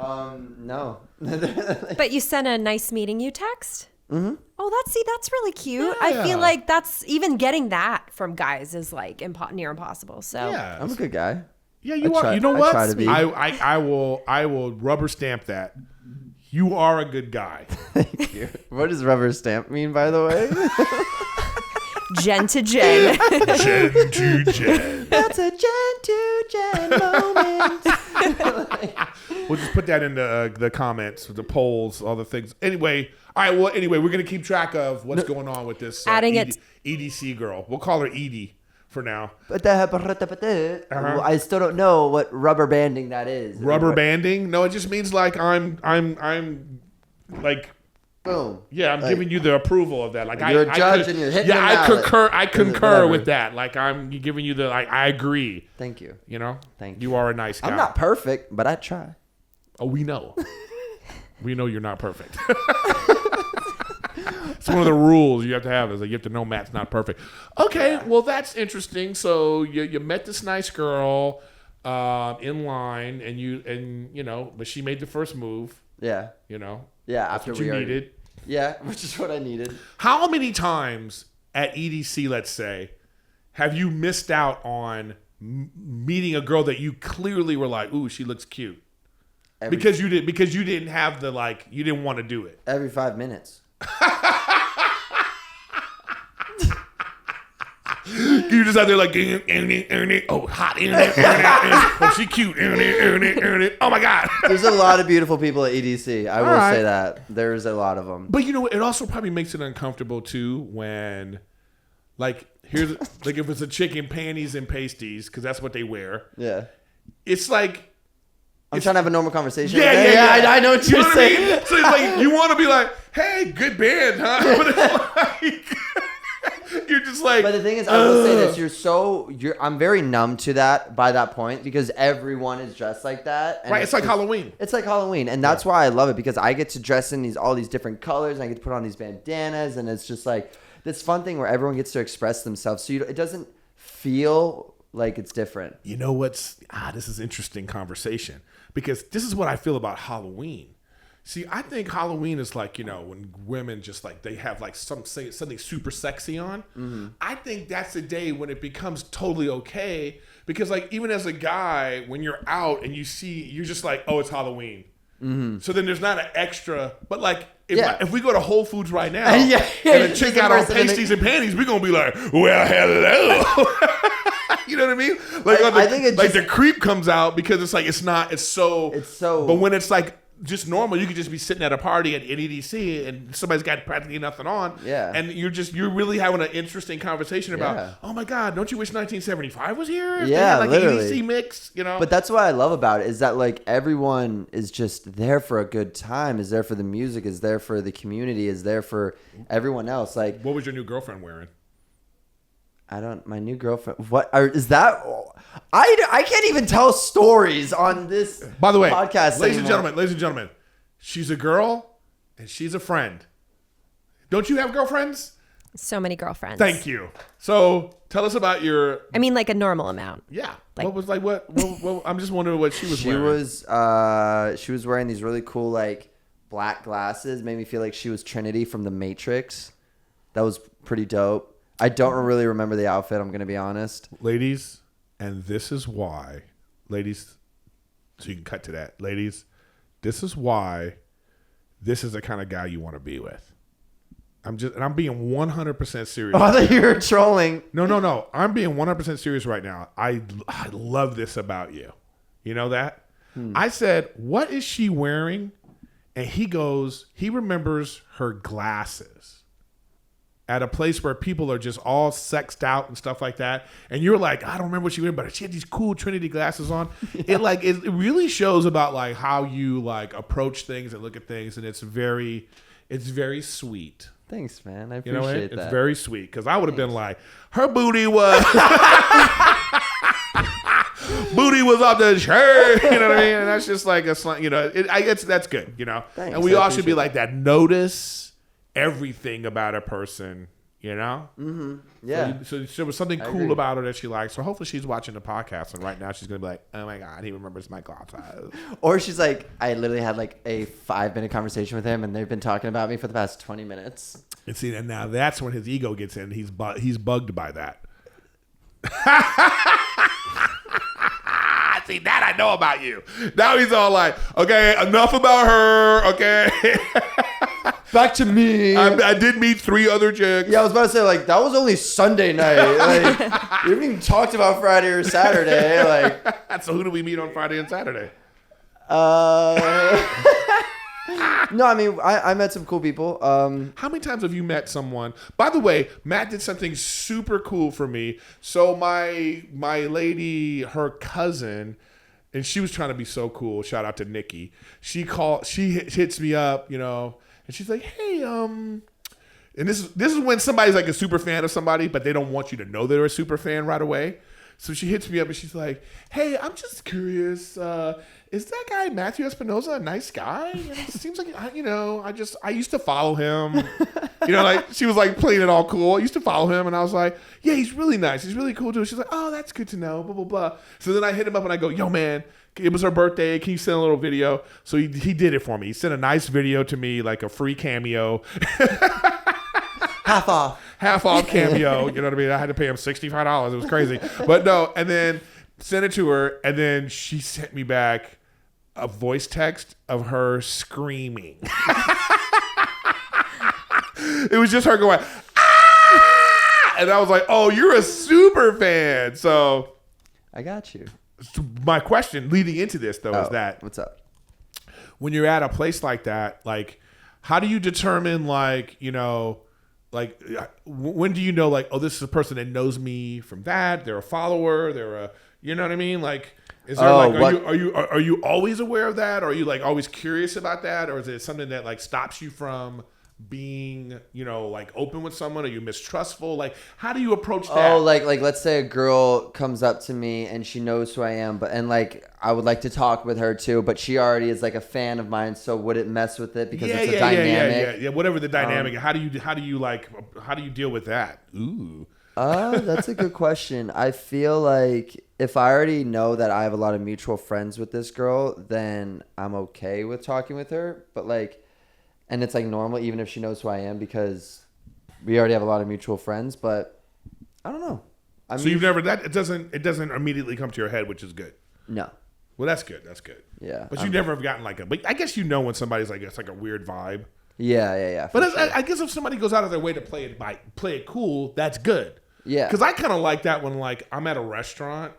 No. But you sent a nice meeting you text? Mm-hmm. Oh, that's really cute. Yeah. I feel like that's even getting that from guys is like near impossible. So Yeah. I'm a good guy. Yeah, you I are. try- You know I what? try to be. I will rubber stamp that. You are a good guy. Thank you. What does rubber stamp mean, by the way? Gen to Gen. Gen2Gen. That's a Gen2Gen moment. We'll just put that in the comments, the polls, all the things. Anyway, all right. Well, anyway, we're gonna keep track of what's going on with this Adding it- EDC girl. We'll call her Edie for now. I still don't know what rubber banding that is. Rubber banding? No, it just means like I'm like. Boom. Yeah, I'm Like, giving you the approval of that. Like you're a judge and you're hitting yeah, the I mallet. concur. I concur whatever. with that. Like I'm giving you the like. I agree. Thank you. You know. Thank you. You are a nice guy. I'm not perfect, but I try. Oh, we know. We know you're not perfect. It's one of the rules you have to have is that you have to know Matt's not perfect. Okay, well that's interesting. So you met this nice girl in line, and you know, but she made the first move. Yeah. You know. Yeah. That's After what we you already- needed. Yeah, which is what I needed. How many times at EDC, let's say, have you missed out on meeting a girl that you clearly were like, "Ooh, she looks cute," because you didn't have the like, you didn't want to do it. Every 5 minutes. You just out there like, oh, hot, oh, she cute, oh my God. There's a lot of beautiful people at EDC. I will say that. There's a lot of them. But you know, it also probably makes it uncomfortable too when, like, here's like if it's a chick in panties and pasties, because that's what they wear. Yeah. It's like, I'm trying to have a normal conversation. Yeah. I know what you're saying. I mean? So it's like, you want to be like, hey, good band, huh? But it's like, you're just like. But the thing is, I will say this: I'm very numb to that by that point because everyone is dressed like that. And right, it's like Halloween. It's like Halloween, and that's why I love it because I get to dress in all these different colors, and I get to put on these bandanas, and it's just like this fun thing where everyone gets to express themselves. So it doesn't feel like it's different. You know what's this is interesting conversation because this is what I feel about Halloween. See, I think Halloween is like, you know, when women just like, they have like something super sexy on. Mm-hmm. I think that's the day when it becomes totally okay. Because like, even as a guy, when you're out and you're just like, oh, it's Halloween. Mm-hmm. So then there's not an extra, but like, if we go to Whole Foods right now and a chick out on pasties and panties, we're going to be like, well, hello. You know what I mean? Like, I think it's like the creep comes out because it's like, it's so, but when it's like, just normal, you could just be sitting at a party at EDC and somebody's got practically nothing on. Yeah. And you're really having an interesting conversation about, oh my God, don't you wish 1975 was here? If they had like literally. An EDC mix, you know? But that's what I love about it is that like everyone is just there for a good time, is there for the music, is there for the community, is there for everyone else. Like, what was your new girlfriend wearing? My new girlfriend. What is that? I can't even tell stories on this. By the way, podcast. Ladies and gentlemen, she's a girl and she's a friend. Don't you have girlfriends? So many girlfriends. Thank you. So tell us about your. I mean, like a normal amount. Yeah. Like, what was like what? I'm just wondering what she was wearing. She was wearing these really cool like black glasses. Made me feel like she was Trinity from The Matrix. That was pretty dope. I don't really remember the outfit, I'm going to be honest. Ladies, and this is why, ladies, so you can cut to that. Ladies, this is why this is the kind of guy you want to be with. I'm being 100% serious. Oh, I thought you were trolling. No. I'm being 100% serious right now. I love this about you. You know that? I said, what is she wearing? And he remembers her glasses. At a place where people are just all sexed out and stuff like that. And you're like, I don't remember what she wearing, but she had these cool Trinity glasses on. Yeah. It really shows about like how you like approach things and look at things. And it's very sweet. Thanks, man. I appreciate that. It's very sweet. Cause I would have been like, her booty was off the shirt. You know what I mean? And that's just like that's good, you know? Thanks, and we all should be like that. Notice everything about a person, you know? Mm-hmm. Yeah. So there was something cool about her that she liked. So hopefully she's watching the podcast, and right now she's going to be like, oh my God, he remembers my glasses. Or she's like, I literally had like a 5-minute conversation with him, and they've been talking about me for the past 20 minutes. And see, and now that's when his ego gets in. He's bugged by that. See, that I know about you. Now he's all like, okay, enough about her, okay? Back to me. I did meet 3 other chicks. Yeah, I was about to say, like, that was only Sunday night. Like, we haven't even talked about Friday or Saturday. Like, so who do we meet on Friday and Saturday? No, I mean, I met some cool people. How many times have you met someone? By the way, Matt did something super cool for me. So my lady, her cousin, and she was trying to be so cool. Shout out to Nikki. She hits me up, you know, and she's like, hey, and this is when somebody's like a super fan of somebody, but they don't want you to know they're a super fan right away. So she hits me up and she's like, hey, I'm just curious. Is that guy Matthew Espinosa a nice guy? And it seems like, I used to follow him. You know, like she was like playing it all cool. I used to follow him and I was like, yeah, he's really nice. He's really cool too. She's like, oh, that's good to know, blah, blah, blah. So then I hit him up and I go, yo, man, it was her birthday. Can you send a little video? So he did it for me. He sent a nice video to me, like a free cameo. Half off cameo. You know what I mean? I had to pay him $65. It was crazy. But no, and then sent it to her, and then she sent me back a voice text of her screaming. It was just her going, ah! And I was like, oh, you're a super fan. So I got you. my question leading into this, though, is that what's up? when you're at a place like that, like, how do you determine, like, like, when do you know, like, oh, this is a person that knows me from that? They're a follower. They're a, you know what I mean? Like, is there are you always aware of that? Or are you like always curious about that? Or is it something that like stops you from being, like open with someone? Are you mistrustful? Like, how do you approach that? Oh, like let's say a girl comes up to me and she knows who I am, and like I would like to talk with her too, but she already is like a fan of mine. So would it mess with it because it's a dynamic? Yeah. Whatever the dynamic. How do you deal with that? Ooh. That's a good question. I feel like if I already know that I have a lot of mutual friends with this girl, then I'm okay with talking with her. But like, and it's like normal, even if she knows who I am, because we already have a lot of mutual friends. But I don't know. So you've never it doesn't immediately come to your head, which is good. No. Well, that's good. That's good. Yeah. But you never have gotten like but I guess when somebody's like it's like a weird vibe. Yeah. But I guess if somebody goes out of their way to play it cool, that's good. Yeah. Because I kind of like that when like I'm at a restaurant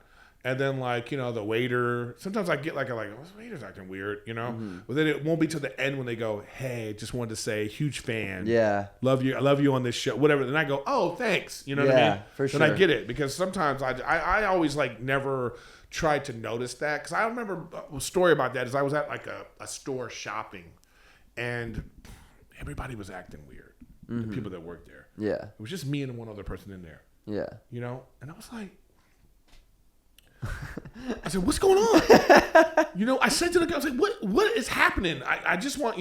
and then like, the waiter, sometimes I get like, this waiter's acting weird, Mm-hmm. But then it won't be till the end when they go, hey, just wanted to say, huge fan. Yeah. Love you. I love you on this show, whatever. Then I go, oh, thanks. You know what I mean? Yeah, for sure. Then I get it because sometimes I always like never tried to notice that. Because I remember a story about that is I was at like a store shopping and everybody was acting weird. The people that worked there. Yeah. It was just me and one other person in there. Yeah. And I was like, I said, what's going on? I said to the girl, I was like, what is happening? I just want,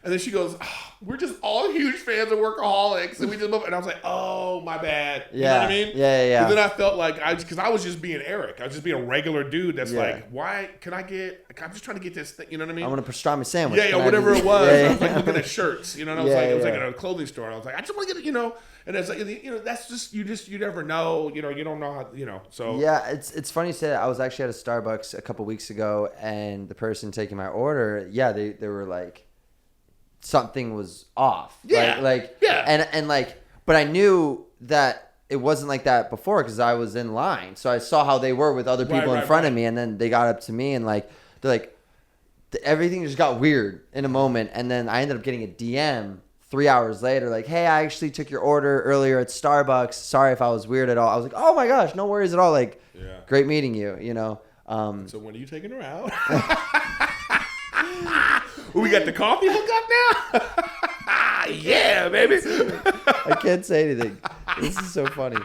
and then she goes, oh, we're just all huge fans of Workaholics. And I was like, oh, my bad. You know what I mean? Yeah. And then I felt like, because I was just being Erik. I was just being a regular dude that's like, why can I'm just trying to get this thing. You know what I mean? I want a pastrami sandwich. Yeah, whatever it was. Yeah. I was like looking at shirts, and I was it was like at a clothing store. I was like, I just want to get it, and it's like, that's just, you never know, you don't know how, so. Yeah, it's funny you say that. I was actually at a Starbucks a couple weeks ago, and the person taking my order, they were like, something was off. Yeah. And like, but I knew that it wasn't like that before because I was in line. So I saw how they were with other people in front of me, and then they got up to me and like, they're like, everything just got weird in a moment. And then I ended up getting a DM 3 hours later, like, hey, I actually took your order earlier at Starbucks. Sorry if I was weird at all. I was like, oh my gosh, no worries at all. Like, great meeting you, So when are you taking her out? We got the coffee hook up now? Yeah, baby. I can't say anything. This is so funny.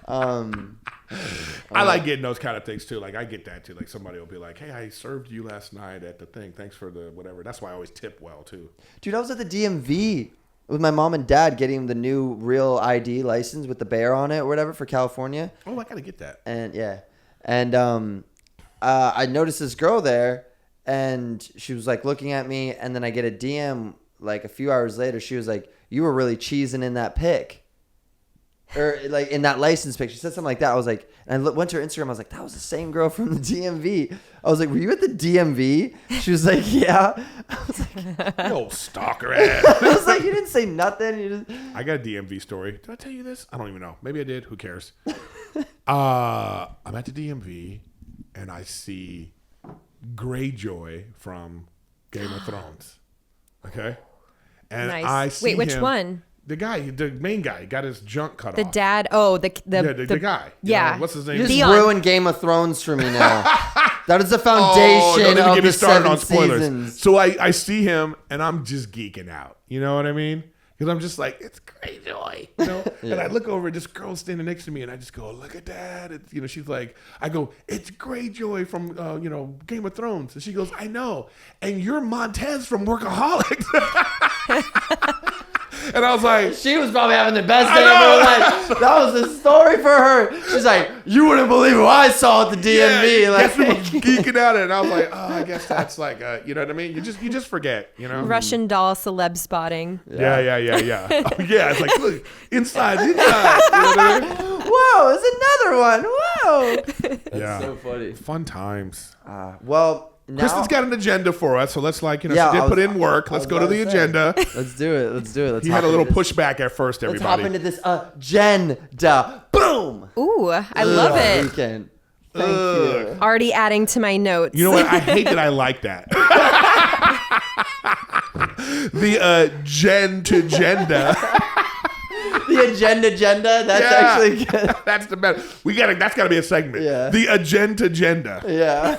I like getting those kind of things too. Like I get that too. Like somebody will be like, hey, I served you last night at the thing. Thanks for the whatever. That's why I always tip well too. Dude, I was at the DMV with my mom and dad getting the new real ID license with the bear on it or whatever for California. Oh, I got to get that. And I noticed this girl there, and she was like looking at me, and then I get a DM like a few hours later. She was like, you were really cheesing in that pic. Or like in that license pic. She said something like that. I was like, and I went to her Instagram. I was like, that was the same girl from the DMV. I was like, were you at the DMV? She was like, yeah. I was like, you old stalker ass. I was like, you didn't say nothing. You just... I got a DMV story. Did I tell you this? I don't even know. Maybe I did. Who cares? I'm at the DMV and I see Greyjoy from Game of Thrones. Okay? And nice. I see Wait, which him, one? The guy, the main guy, got his junk cut The off. dad. Oh, the guy. Yeah. What's his name? You just Theon. ruined Game of Thrones for me now. That is the Oh, foundation don't even of get the me started 7 on spoilers. seasons. So I see him and I'm just geeking out. You know what I mean? Because I'm just like, it's Greyjoy, And I look over at this girl standing next to me, and I just go, look at that. It's, she's like, I go, it's Greyjoy from, Game of Thrones. And she goes, I know. And you're Montez from Workaholics. And I was like, She was probably having the best day of her life. That was the story for her. She's like, you wouldn't believe what I saw at the DMV. yeah, Like, guess who was geeking out. And I was like, oh, I guess that's like, you know what I mean? You just forget, Russian doll celeb spotting. Yeah. Oh, yeah, it's like, look, inside. You know what I mean? whoa, there's another one. Whoa. That's Yeah. so funny. Fun times. Well, now, Kristen's got an agenda for us, so let's she did put in work. Let's go to the agenda. Let's do it. Let's He had a little pushback at first, Let's everybody. hop into this agenda. Boom. Ooh, I love it. Weekend. Thank you. Already adding to my notes. You know what? I hate that I like that. The Gen2Gen. The agenda. That's actually good. That's the best. That's got to be a segment. Yeah. The Gen2Gen. Yeah.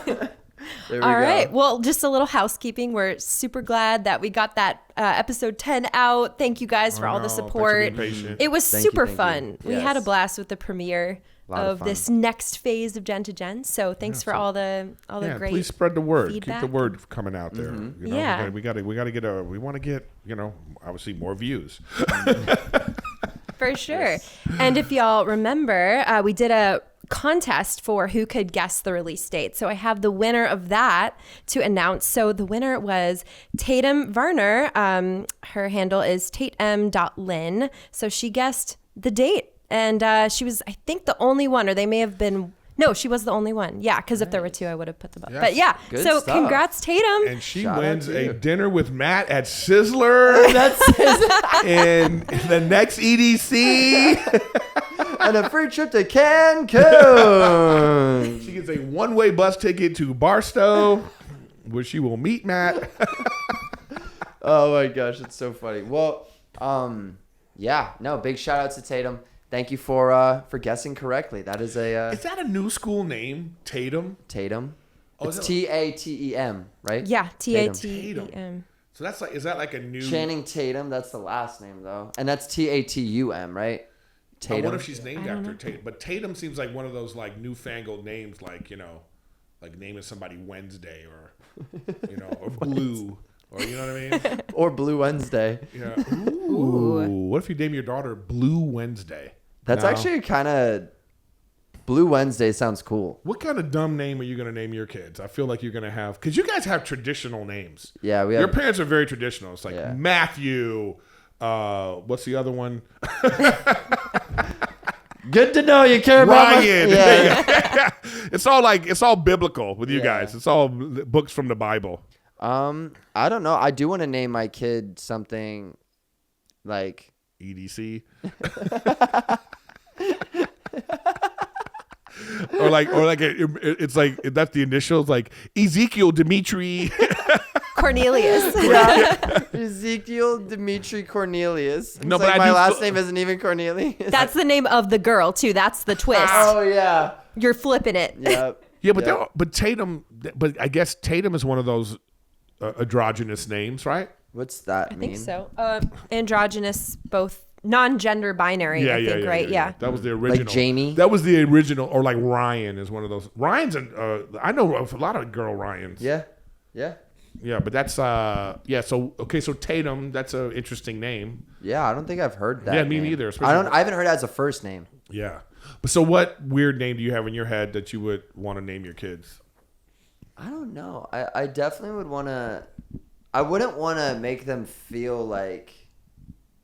There we All go. right. Well, just a little housekeeping. We're super glad that we got that episode 10 out. Thank you guys for all the Thanks for support. being patient. It was Thank you, super thank fun. you. We had a Yes. blast with the premiere Lot of of fun. this next phase of Gen2Gen. So thanks for all the great please spread the word. feedback. Keep the word coming out there. Mm-hmm. You know, Yeah. we got to get we want to get, obviously more views. For sure. And if y'all remember, we did a contest for who could guess the release date. So I have the winner of that to announce. So the winner was Tatum Varner. Her handle is tatem.lin. So she guessed the date. And she was, I think, the only one, or they may have been. No, she was the only one. Yeah, because if there were two, I would have put them up. Yes. But yeah, Good so stuff. congrats, Tatum. And she Shout out wins to a you. dinner with Matt at Sizzler in the next EDC. And a free trip to Cancun. She gets a one-way bus ticket to Barstow, where she will meet Matt. Oh my gosh, it's so funny. Well, big shout out to Tatum. Thank you for guessing correctly. That is Is that a new school name, Tatum? Tatum. Oh, It's is it- Tatem, right? Yeah, Tatum. Tatem. So is that like a new? Channing Tatum. That's the last name though, and that's Tatum, right? I Tatum. wonder if she's named after Tatum. But Tatum seems like one of those like newfangled names, like like naming somebody Wednesday or or Blue, or you know what I mean? Or Blue Wednesday. Yeah. Ooh. What if you name your daughter Blue Wednesday? That's No. actually kind of Blue Wednesday sounds cool. What kind of dumb name are you going to name your kids? I feel like you're going to have, because you guys have traditional names. Yeah, we Your have. parents are very traditional. It's like Yeah. Matthew. What's the other one? Good to know you care about Ryan. Yeah. It's all biblical with you guys. It's all books from the Bible. I don't know. I do want to name my kid something like EDC. It's like that's the initials, like Ezekiel Dimitri. Cornelius. Ezekiel Dimitri Cornelius. It's No, but like I my do last feel- name isn't even Cornelius. That's the name of the girl, too. That's the twist. Oh yeah. You're flipping it. Yep. Yeah, but Yep. but Tatum, but I guess Tatum is one of those androgynous names, right? What's that I mean? think so. Androgynous, both non-gender binary, I think, right? Yeah. That was the original. Jamie? That was the original, or like Ryan is one of those. Ryan's I know of a lot of girl Ryans. Yeah. Yeah. Yeah, but that's So Tatum, that's an interesting name. Yeah, I don't think I've heard that. Yeah, me name. neither, I especially- haven't heard it as a first name. Yeah. But so what weird name do you have in your head that you would want to name your kids? I don't know. I definitely would want to. I wouldn't want to make them feel like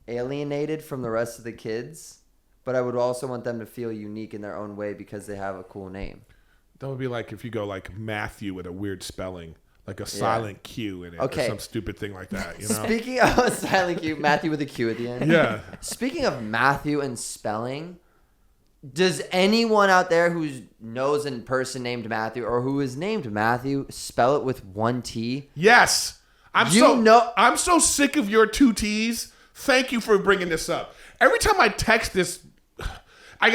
alienated from the rest of the kids, but I would also want them to feel unique in their own way because they have a cool name. That would be like if you go like Matthew with a weird spelling, like a silent Q in it, Okay. or some stupid thing like that. You know? Speaking of silent Q, Matthew with a Q at the end. Yeah. Speaking of Matthew and spelling, does anyone out there who knows a person named Matthew or who is named Matthew spell it with one T? Yes. I'm so sick of your two T's. Thank you for bringing this up. Every time I text this, I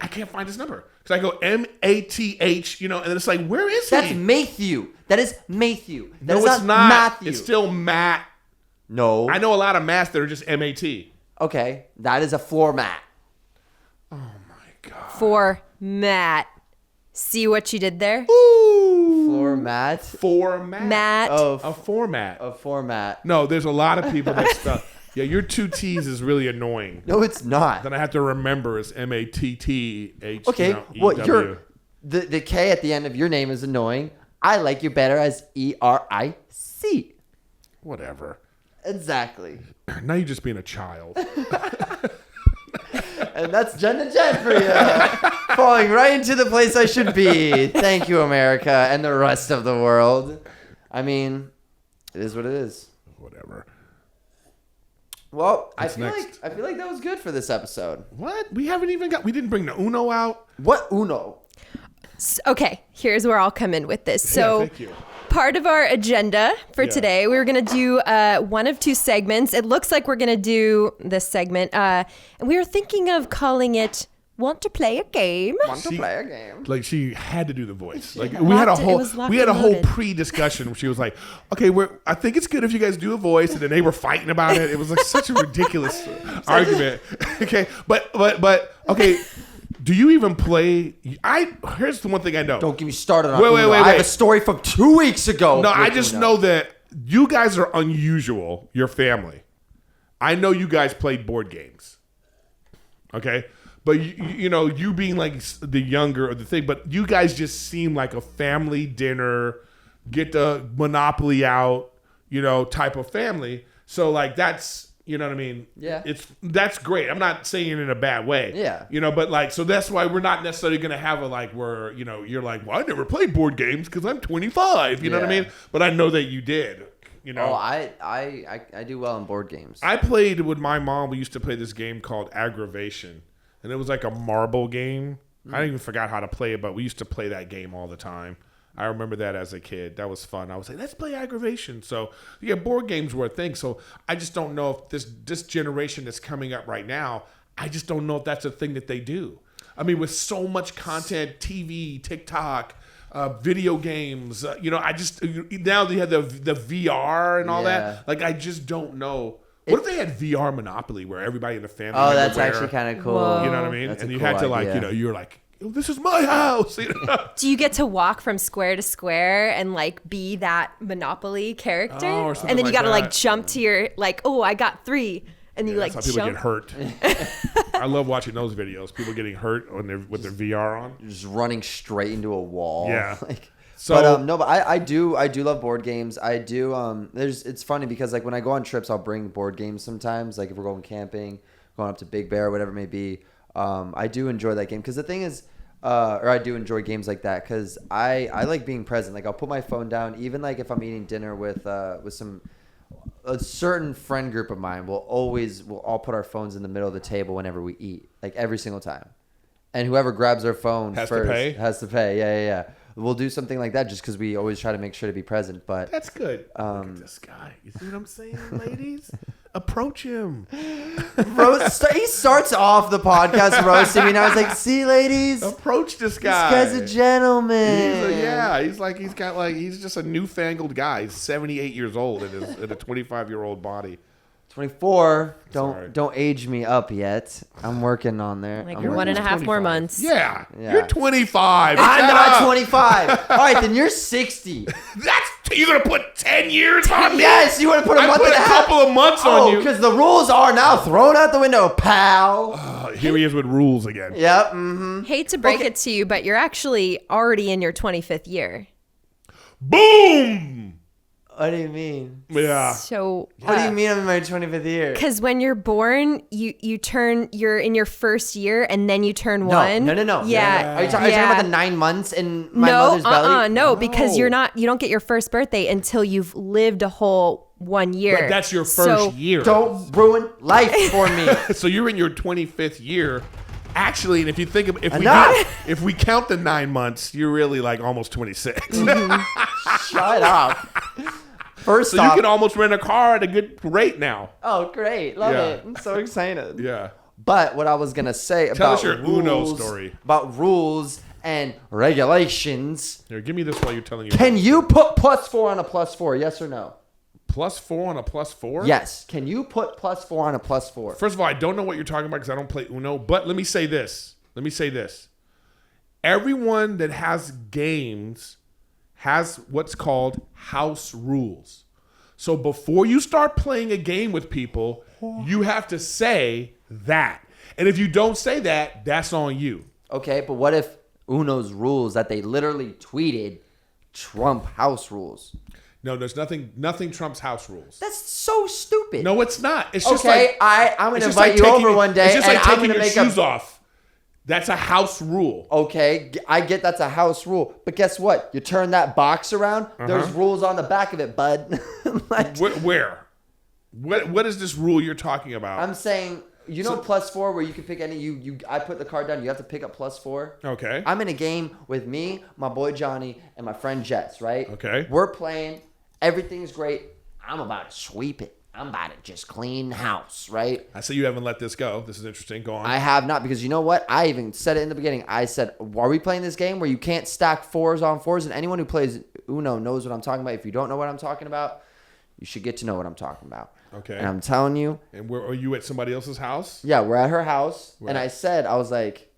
can't find his number. Because I go M-A-T-H, and then it's like, where is That's he? Matthew. That is Matthew. That No, is it's not. Matthew. It's still Matt. No. I know a lot of Matts that are just M-A-T. Okay, that is a floor mat. Oh, my God. For Matt. See what you did there? Floor mat. Format. Matt. A format. A format. No, there's a lot of people that stuff. Yeah, your two T's is really annoying. No, it's not. Then I have to remember it's M-A-T-T-H. Okay, E-W. well, the K at the end of your name is annoying. I like you better as E-R-I-C. Whatever. Exactly. Now you're just being a child. And that's Gen to Gen for you. Falling right into the place I should be. Thank you, America, and the rest of the world. I mean, it is what it is. Whatever. Well, What's I feel next? like that was good for this episode. What? We didn't bring the Uno out. What Uno? Okay, here's where I'll come in with this. So, thank you. part of our agenda for today, we were going to do one of two segments. It looks like we're going to do this segment. And we were thinking of calling it Want to Play a Game? Want to play a game? Like she had to do the voice. Like Yeah. we had a Locked- it whole was locked we had a and whole loaded. pre-discussion where she was like, "Okay, I think it's good if you guys do a voice," and then they were fighting about it. It was like such a ridiculous argument. Okay, but okay. Do you even play? Here's the one thing I know. Don't get me started on Wait, Uno. wait. I have a story from 2 weeks ago. No, I with just Uno. know that you guys are unusual. Your family. I know you guys play board games. Okay, but you know, you being like the younger of the thing, but you guys just seem like a family dinner, get the Monopoly out, you know, type of family. So like that's. You know what I mean? Yeah. That's great. I'm not saying it in a bad way. Yeah. You know, but like, so that's why we're not necessarily going to have a like where, you know, you're like, well, I never played board games because I'm 25. You know what I Yeah. mean? But I know that you did. You know, Oh, I do well in board games. I played with my mom. We used to play this game called Aggravation, and it was like a marble game. I even forgot how to play it, but we used to play that game all the time. I remember that as a kid. That was fun. I was like, let's play Aggravation. So, yeah, board games were a thing. So I just don't know if this generation that's coming up right now, I just don't know if that's a thing that they do. I mean, with so much content, TV, TikTok, video games, you know, I just, now they have the VR and all Yeah. that. Like, I just don't know. What if they had VR Monopoly where everybody in the family Oh, had to that's wear- actually kind of cool. Whoa. you know what I mean? That's a And you cool had to like, idea. you know, you're like, oh, this is my house. You know? Do you get to walk from square to square and like be that Monopoly character? Oh, or something and then you like got to like that. jump to your like, oh, I got 3, and you like That's how people jump. get hurt. I love watching those videos. People getting hurt with their VR on. Just running straight into a wall. Yeah. Like, So- but I do love board games. I do it's funny because like when I go on trips I'll bring board games sometimes, like if we're going camping, going up to Big Bear, whatever it may be. I do enjoy that game because the thing is or I do enjoy games like that because I like being present. Like I'll put my phone down even like if I'm eating dinner with a certain friend group of mine. We'll all put our phones in the middle of the table whenever we eat, like every single time. And whoever grabs their phone Has to first pay? has to pay. Yeah. We'll do something like that just because we always try to make sure to be present. But That's good. Look at this guy. You see what I'm saying, ladies? Approach him. he starts off the podcast roasting me, and I was like, "See, ladies, this Approach this guy. guy's a gentleman." He's just a newfangled guy. He's 78 years old in a 25-year-old body. 24. Sorry. Don't age me up yet. I'm working on there. Like I'm you're working 1.5 more 25. months. Yeah. Yeah. You're 25. I'm Shut not up. 25. All right, then you're 60. You're going to put 10 years on me? Yes, you want to put a I month put and a a half. couple of months on you. because the rules are now thrown out the window, pal. Here he is with rules again. Yep. Mm-hmm. Hate to break it to you, but you're actually already in your 25th year. Boom! What do you mean? Yeah. So What do you mean I'm in my 25th year? Because when you're born, you're in your first year, and then you turn No, 1. no. Yeah. Are you talking about the 9 months in my No, mother's belly? no, because No. you don't get your first birthday until you've lived a whole 1 year. But that's your first So- year. Don't ruin life for me. So you're in your 25th year. Actually, and if you think of if we count the 9 months, you're really like almost 26. Shut up. First So you off, can almost rent a car at a good rate now. oh great, love Yeah. it. I'm so excited. Yeah. But what I was gonna say Tell about us your Uno story. about rules and regulations. Here, give me this while you're telling you. Can you put +4 on a +4? Yes or no? +4 on a +4? Yes. Can you put +4 on a +4? First of all, I don't know what you're talking about because I don't play Uno. But let me say this. Everyone that has games has what's called house rules. So before you start playing a game with people, you have to say that. And if you don't say that, that's on you. Okay, but what if Uno's rules that they literally tweeted trump house rules? No, there's nothing trumps house rules. That's so stupid. No, it's not. It's just okay, like I'm going to it's just invite like you taking- over one day, It's just and like I'm taking going to your make shoes off. That's a house rule. Okay, I get that's a house rule, but guess what? You turn that box around. There's rules on the back of it, bud. Like, Where? What is this rule you're talking about? I'm saying, +4 where you can pick any. I put the card down. You have to pick up +4. Okay. I'm in a game with me, my boy Johnny, and my friend Jess. Right. Okay. We're playing. Everything's great. I'm about to sweep it. I'm about to just clean house. Right. I see you haven't let this go. This is interesting. Go on. I have not, because you know what? I even said it in the beginning. I said, are we playing this game where you can't stack 4s on 4s? And anyone who plays Uno knows what I'm talking about. If you don't know what I'm talking about, you should get to know what I'm talking about. Okay. And I'm telling you. And where are you at somebody else's house? Yeah, we're at her house. Right. And I was like,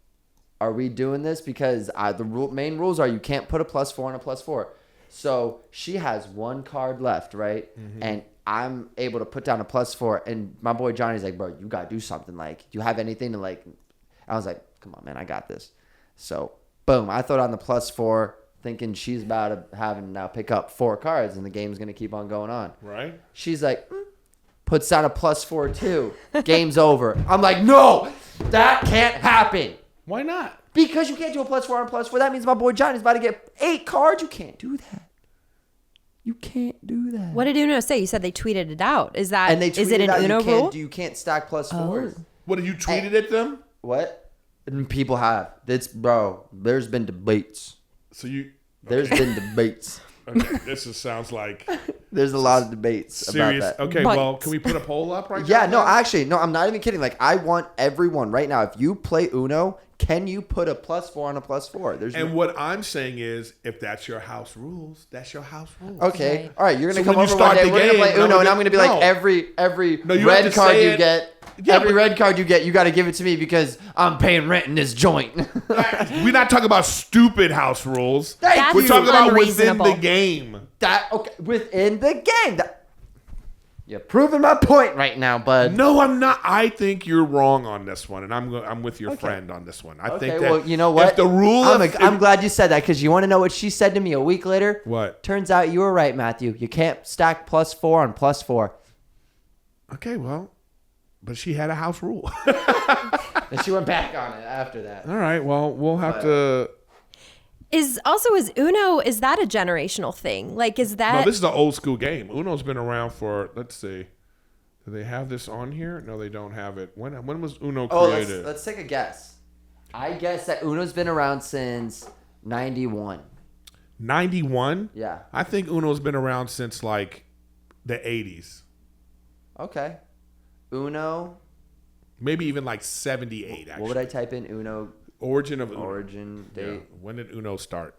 are we doing this? Because the main rules are you can't put a +4 on a +4. So she has one card left, right? Mm-hmm. And I'm able to put down a +4. And my boy Johnny's like, bro, you got to do something. Like, do you have anything to like? I was like, come on, man, I got this. So, boom, I throw down the +4, thinking she's about to now pick up 4 cards and the game's going to keep on going on. Right. She's like, puts down a +4 too. Game's over. I'm like, no, that can't happen. Why not? Because you can't do a +4 on +4. That means my boy Johnny's about to get 8 cards. You can't do that. You can't do that. What did Uno say? You said they tweeted it out. Is that And they is it tweeted an out, Uno rule? you can't stack +4s. Oh. What, did you tweeted at them? What? And people have. Bro, there's been debates. So you... There's been debates. Okay, sounds like... There's a lot of debates Serious. about that. Okay, But- well, can we put a poll up right now? Yeah, no, actually, no, I'm not even kidding. Like, I want everyone right now, if you play Uno, can you put a +4 on a +4? And what I'm saying is, if that's your house rules, that's your house rules. Okay. Right. All right, you're going to So come when you over one start day, the we're going to game, play Uno, no, and I'm going to be like, no. every No, you have red to card say you it. get, Yeah, every but- red card you get, you got to give it to me because I'm paying rent in this joint. We're not talking about stupid house rules. Thank We're you. talking about within unreasonable. the game. Okay, within the game. You're proving my point right now, bud. No, I'm not. I think you're wrong on this one, and I'm with your friend on this one. I Okay, think that well, you know what? If the rule, I'm glad you said that, because you want to know what she said to me a week later? What? Turns out you were right, Matthew. You can't stack +4 on +4. Okay, well, but she had a house rule. And she went back on it after that. All right, well, we'll have to. Is Uno, is that a generational thing? Like, is No, that this is an old school game. Uno's been around for. Let's see. Do they have this on here? No, they don't have it. When was Uno created? Let's take a guess. I guess that Uno's been around since 91. 91. Yeah. I think Uno's been around since like the 80s. Okay. Uno. Maybe even like 78. Actually, What would I type in? Uno origin of Uno. origin Yeah. date. When did Uno start?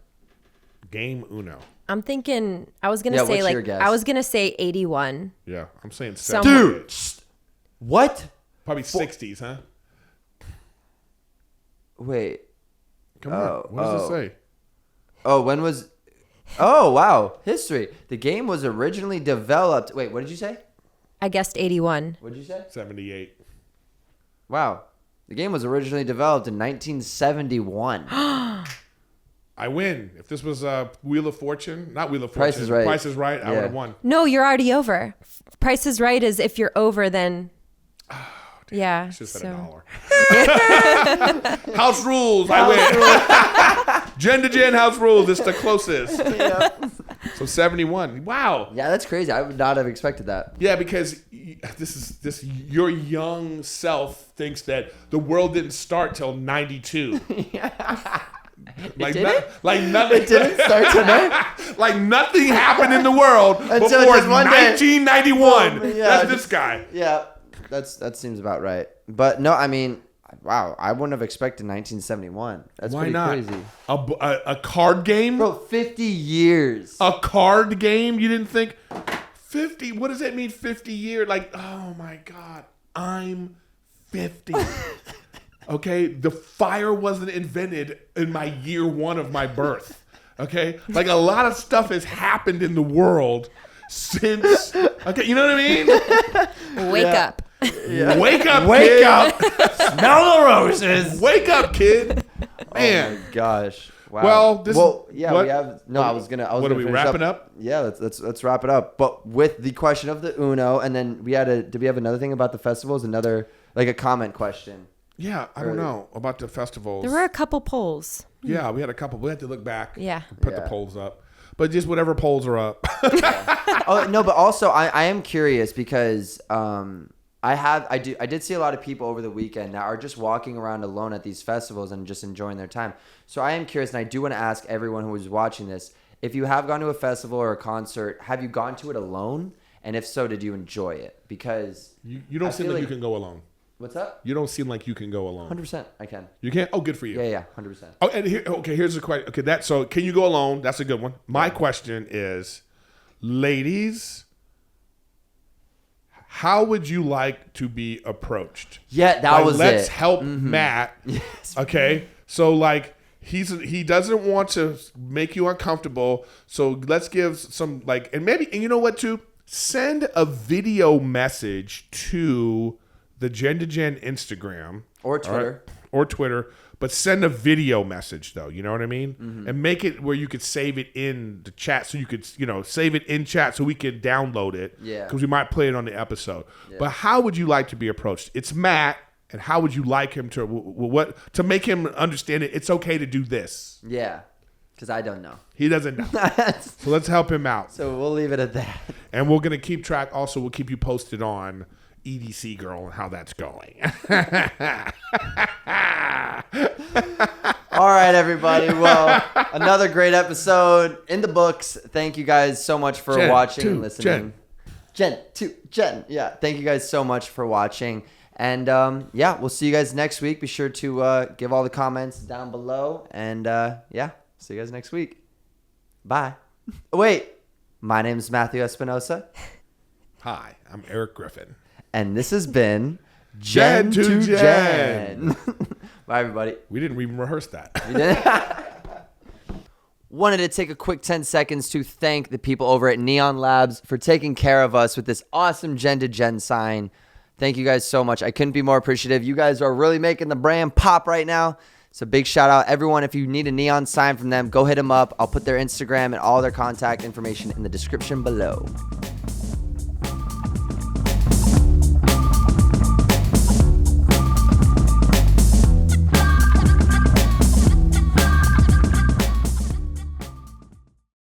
Game Uno. I'm thinking I was gonna Yeah, say what's your like guess? I was gonna say 81. Yeah, I'm saying Somewhere. 78. Dude. What? Probably 60s, huh? Wait. Come on. What does it say? Oh, when was? Oh, wow. History. The game was originally developed. Wait, what did you say? I guessed 81. What did you say? 78. Wow. The game was originally developed in 1971. I win. If this was Wheel of Fortune, not Wheel of Price Fortune. is Right. Price is Right. I Yeah. would have won. No, you're already over. Price is Right is if you're over, then yeah. Should have said So $1. House rules. I win. Gen to Gen house rules. It's the closest. Yeah. So 71. Wow. Yeah, that's crazy. I would not have expected that. Yeah, because your young self thinks that the world didn't start till 92. Like didn't? like nothing. It didn't start tonight. Like nothing happened in the world Until before just one day. 1991. Yeah, That's this guy. Yeah, that seems about right. But no, I mean, wow, I wouldn't have expected 1971. That's Why pretty not? crazy. A card game? Bro, 50 years. A card game? You didn't think 50? What does that mean 50 years? Like, oh my God, I'm 50. Okay, the fire wasn't invented in my year 1 of my birth. Okay, like a lot of stuff has happened in the world since. Okay, you know what I mean? wake up. Yeah. Wake up, Wake kid. up. Smell the roses. Wake up, kid. Oh Man, my gosh. Wow. Well, we have. No, I was gonna. What are we wrapping up? Yeah, let's wrap it up. But with the question of the Uno, and then did we have another thing about the festivals? Another like a comment question. Yeah, I don't know about the festivals. There were a couple polls. Yeah, we had a couple. We had to look back. Yeah. Put the polls up. But just whatever polls are up. Oh no, but also I am curious because I did see a lot of people over the weekend that are just walking around alone at these festivals and just enjoying their time. So I am curious, and I do want to ask everyone who is watching this, if you have gone to a festival or a concert, have you gone to it alone? And if so, did you enjoy it? Because you don't seem like you can go alone. What's up? You don't seem like you can go alone. 100%, I can. You can? Oh, good for you. Yeah, 100%. Oh, and here's the question. Okay, so can you go alone? That's a good one. My question is, ladies, how would you like to be approached? Yeah, that was let's it. help Matt. Yes. Okay, so like he doesn't want to make you uncomfortable. So let's give some and you know what too? Send a video message to the Gen2Gen Instagram Or Twitter. But send a video message though, you know what I mean? And make it where you could save it in the chat, so you could save it in chat so we can download it. Yeah. Because we might play it on the episode. Yeah. But how would you like to be approached? It's Matt, and how would you like him to make him understand it? It's okay to do this. Yeah, because I don't know. He doesn't know. So let's help him out. So we'll leave it at that. And we're gonna keep track. Also, we'll keep you posted on EDC Girl and how that's going. All right, everybody. Well, another great episode in the books. Thank you guys so much for watching and listening. Gen2Gen. Yeah. Thank you guys so much for watching. And we'll see you guys next week. Be sure to give all the comments down below. And see you guys next week. Bye. Wait, my name is Matthew Espinosa. Hi, I'm Erik Griffin. And this has been Gen2Gen. Bye, everybody. We didn't even rehearse that. We did. Wanted to take a quick 10 seconds to thank the people over at NeonLabz for taking care of us with this awesome Gen2Gen sign. Thank you guys so much. I couldn't be more appreciative. You guys are really making the brand pop right now. So big shout out. Everyone, if you need a neon sign from them, go hit them up. I'll put their Instagram and all their contact information in the description below.